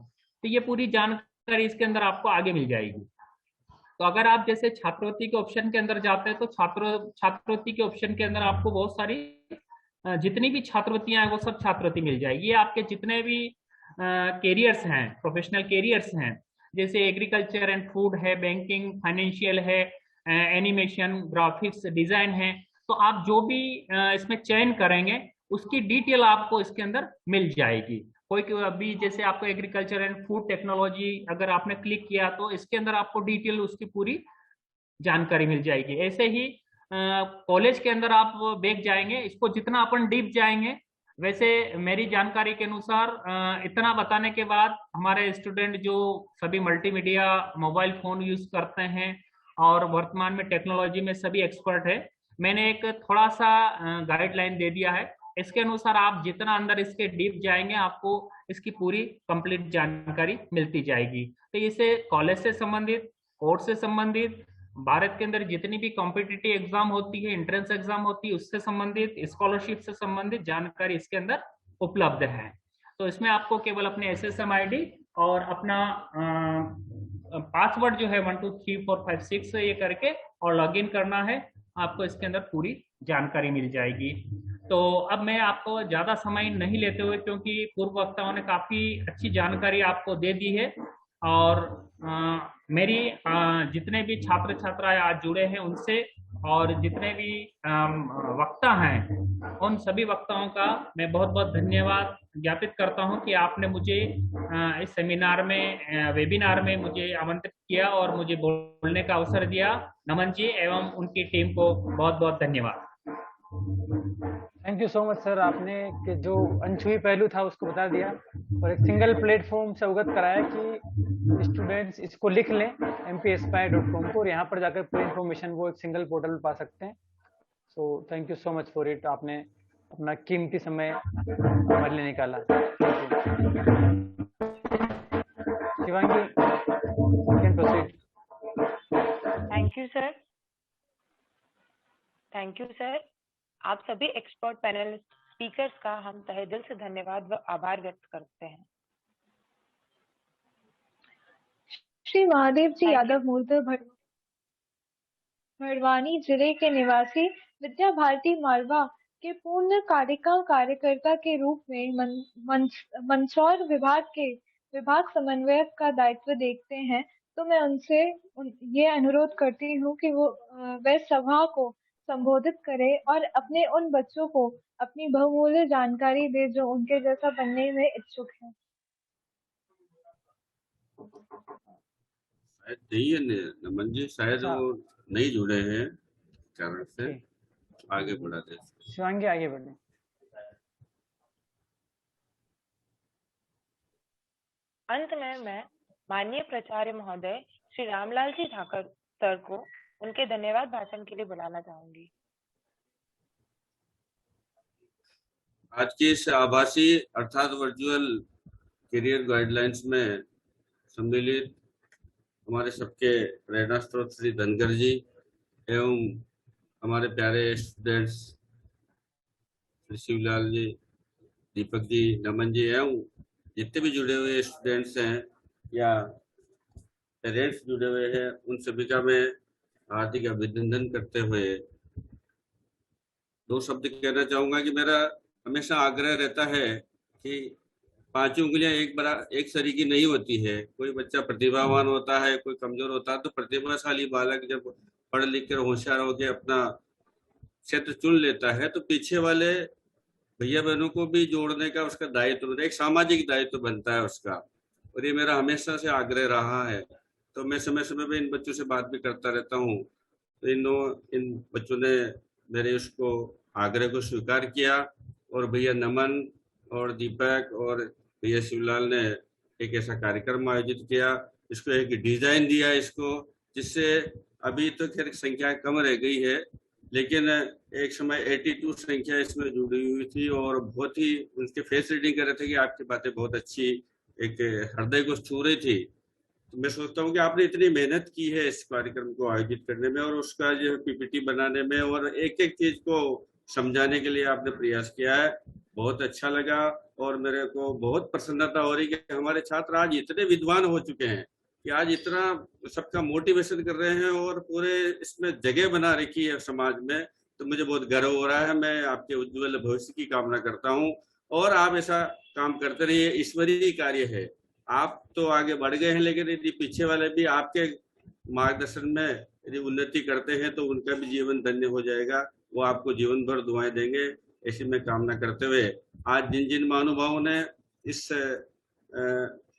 S6: तो ये पूरी जानकारी इसके अंदर आपको आगे मिल जाएगी। तो अगर आप जैसे छात्रवृत्ति के ऑप्शन के अंदर जाते हैं तो छात्रवृत्ति के ऑप्शन के अंदर आपको बहुत सारी जितनी भी छात्रवृत्तियां हैं वो सब छात्रवृत्ति मिल जाएगी। ये आपके जितने भी कैरियर्स हैं, प्रोफेशनल कैरियर्स हैं, जैसे एग्रीकल्चर एंड फूड है, बैंकिंग, फाइनेंशियल है, एनिमेशन, ग्राफिक्स डिजाइन है, तो आप जो भी इसमें चयन करेंगे उसकी डिटेल आपको इसके अंदर मिल जाएगी। कोई अभी जैसे आपको एग्रीकल्चर एंड फूड टेक्नोलॉजी अगर आपने क्लिक किया तो इसके अंदर आपको डिटेल उसकी पूरी जानकारी मिल जाएगी। ऐसे ही कॉलेज के अंदर आप बैक जाएंगे, इसको जितना अपन डीप जाएंगे, वैसे मेरी जानकारी के अनुसार इतना बताने के बाद हमारे स्टूडेंट जो सभी मल्टीमीडिया मोबाइल फोन यूज करते हैं और वर्तमान में टेक्नोलॉजी में सभी एक्सपर्ट है, मैंने एक थोड़ा सा गाइडलाइन दे दिया है। इसके अनुसार आप जितना अंदर इसके डीप जाएंगे आपको इसकी पूरी कंप्लीट जानकारी मिलती जाएगी। तो इसे कॉलेज से संबंधित, कोर्स से संबंधित, भारत के अंदर जितनी भी कॉम्पिटिटिव एग्जाम होती है, एंट्रेंस एग्जाम होती है, उससे संबंधित, स्कॉलरशिप से संबंधित जानकारी इसके अंदर उपलब्ध है। तो इसमें आपको केवल अपने SSM ID और अपना पासवर्ड जो है 1 2 3 4 5 6 ये करके और लॉगिन करना है, आपको इसके अंदर पूरी जानकारी मिल जाएगी। तो अब मैं आपको ज्यादा समय नहीं लेते हुए, क्योंकि पूर्व वक्ताओं ने काफी अच्छी जानकारी आपको दे दी है और मेरी जितने भी छात्र छात्राएं आज जुड़े हैं उनसे और जितने भी वक्ता हैं उन सभी वक्ताओं का मैं बहुत बहुत धन्यवाद ज्ञापित करता हूं कि आपने मुझे इस सेमिनार में, वेबिनार में मुझे आमंत्रित किया और मुझे बोलने का अवसर दिया। नमन जी एवं उनकी टीम को बहुत बहुत धन्यवाद।
S1: Thank you so much sir, आपने कि जो अनछुई पहलू था उसको बता दिया और एक सिंगल प्लेटफॉर्म से अवगत कराया कि स्टूडेंट्स इसको लिख लें mpaspire.com को और यहाँ पर जाकर पूरी इन्फॉर्मेशन वो एक सिंगल पोर्टल पर पा सकते हैं। So thank you so much for it, आपने अपना कीमती समय हमारे लिए निकाला। Shivangi, can proceed.
S7: Thank you sir. आप सभी एक्सपर्ट पैनल स्पीकर्स का हम तहे दिल से धन्यवाद व आभार व्यक्त करते हैं।
S2: श्री महादेव जी यादव मूलतः भड़वानी जिले के निवासी विद्या भारती मालवा के पूर्ण कार्यकाल कार्यकर्ता के रूप में मंदसौर विभाग समन्वयक का दायित्व देखते हैं। तो मैं उनसे ये अनुरोध करती हूँ कि वह सभा को संबोधित करे और अपने उन बच्चों को अपनी बहुमूल्य जानकारी दे जो उनके जैसा बनने में इच्छुक हैं।
S8: शायद नहीं है नमन जी, शायद वो नहीं जुड़े हैं कारण से आगे बढ़ा दे।
S1: शिवांगी आगे बढ़े।
S7: अंत में मैं माननीय प्राचार्य महोदय श्री रामलाल जी ठाकर सर को उनके धन्यवाद भाषण के लिए बुलाना चाहूंगी।
S8: आज की इस आभासी अर्थात वर्चुअल करियर गाइडलाइंस में सम्मिलित हमारे सबके प्रेरणा स्रोत श्री धनगर जी एवं हमारे प्यारे स्टूडेंट्स शिवलाल जी, दीपक जी, नमन जी एवं जितने भी जुड़े हुए स्टूडेंट्स हैं या पेरेंट्स जुड़े हुए हैं, उन सभी का मैं हार्दिक अभिनंदन करते हुए दो शब्द कहना चाहूंगा कि मेरा हमेशा आग्रह रहता है कि पांचों उंगलियां एक सरी की नहीं होती है। कोई बच्चा प्रतिभावान होता है, कोई कमजोर होता है, तो प्रतिभाशाली बालक जब पढ़ लिख कर होशियार होकर अपना क्षेत्र चुन लेता है तो पीछे वाले भैया बहनों को भी जोड़ने का उसका दायित्व, एक सामाजिक दायित्व बनता है उसका। और ये मेरा हमेशा से आग्रह रहा है। तो मैं समय समय पे इन बच्चों से बात भी करता रहता हूँ। तो इन बच्चों ने मेरे उसको आग्रह को स्वीकार किया और भैया नमन और दीपक और भैया शिवलाल ने एक ऐसा कार्यक्रम आयोजित किया, इसको एक डिजाइन दिया इसको, जिससे अभी तो खैर संख्या कम रह गई है, लेकिन एक समय 82 संख्या इसमें जुड़ी हुई थी और बहुत ही उनके फेस रीडिंग कर रहे थे कि आपकी बातें बहुत अच्छी, एक हृदय को छू रही थी। तो मैं सोचता हूँ कि आपने इतनी मेहनत की है इस कार्यक्रम को आयोजित करने में और उसका जो पीपीटी बनाने में और एक एक चीज को समझाने के लिए आपने प्रयास किया है। बहुत अच्छा लगा और मेरे को बहुत प्रसन्नता हो रही कि हमारे छात्र आज इतने विद्वान हो चुके हैं कि आज इतना सबका मोटिवेशन कर रहे हैं और पूरे इसमें जगह बना रखी है समाज में। तो मुझे बहुत गर्व हो रहा है। मैं आपके उज्जवल भविष्य की कामना करता हूँ और आप ऐसा काम करते रहिए, ईश्वरीय कार्य है। आप तो आगे बढ़ गए हैं, लेकिन यदि पीछे वाले भी आपके मार्गदर्शन में यदि उन्नति करते हैं तो उनका भी जीवन धन्य हो जाएगा। वो आपको जीवन भर दुआएं देंगे, ऐसी मैं कामना करते हुए आज जिन जिन महानुभावों ने इस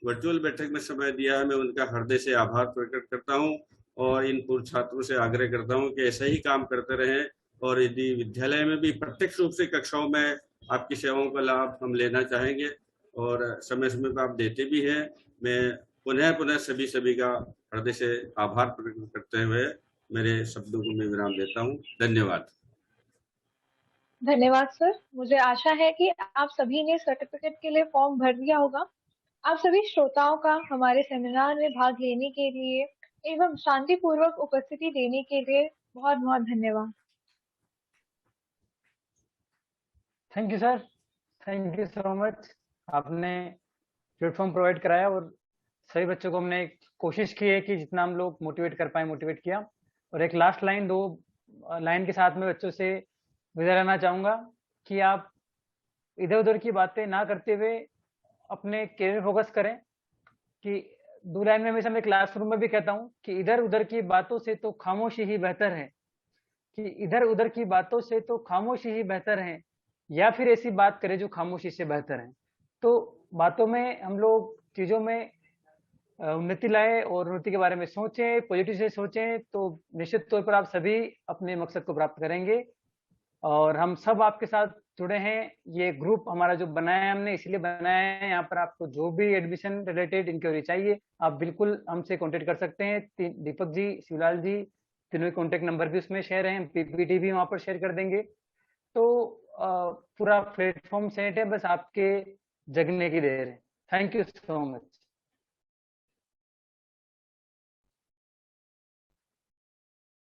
S8: वर्चुअल बैठक में समय दिया है, मैं उनका हृदय से आभार प्रकट करता हूं और इन पूर्व छात्रों से आग्रह करता हूं कि ऐसा ही काम करते रहें और यदि विद्यालय में भी प्रत्यक्ष रूप से कक्षाओं में आपकी सेवाओं का लाभ हम लेना चाहेंगे और समय समय पर आप देते भी हैं। मैं पुनः पुनः सभी का हृदय से आभार प्रकट करते हुए मेरे शब्दों को मैं विराम देता हूँ। धन्यवाद।
S2: धन्यवाद सर। मुझे आशा है कि आप सभी ने सर्टिफिकेट के लिए फॉर्म भर दिया होगा। आप सभी श्रोताओं का हमारे सेमिनार में भाग लेने के लिए एवं शांतिपूर्वक उपस्थिति देने के लिए बहुत बहुत धन्यवाद।
S1: Thank you sir, thank you so much. आपने प्लेटफॉर्म प्रोवाइड कराया और सभी बच्चों को हमने कोशिश की है कि जितना हम लोग मोटिवेट कर पाए मोटिवेट किया। और एक लास्ट लाइन, दो लाइन के साथ में बच्चों से विदा लेना चाहूंगा कि आप इधर उधर की बातें ना करते हुए अपने करियर फोकस करें। कि दो लाइन में हमेशा मैं क्लासरूम में भी कहता हूँ कि इधर उधर की बातों से तो खामोशी ही बेहतर है, कि इधर उधर की बातों से तो खामोशी ही बेहतर है, या फिर ऐसी बात करें जो खामोशी से बेहतर है। तो बातों में हम लोग चीजों में उन्नति लाए और उन्नति के बारे में सोचें, पॉजिटिव से सोचें, तो निश्चित तौर पर आप सभी अपने मकसद को प्राप्त करेंगे। और हम सब आपके साथ जुड़े हैं। ये ग्रुप हमारा जो बनाया है हमने इसलिए बनाया है, यहाँ पर आपको जो भी एडमिशन रिलेटेड इंक्वायरी चाहिए आप बिल्कुल हमसे कांटेक्ट कर सकते हैं। दीपक जी, शिवलाल जी, तीनों के कांटेक्ट नंबर भी उसमें शेयर है, पीपीटी भी वहाँ पर शेयर कर देंगे। तो पूरा प्लेटफॉर्म सेट है, बस आपके जगने की देर है। Thank you so much.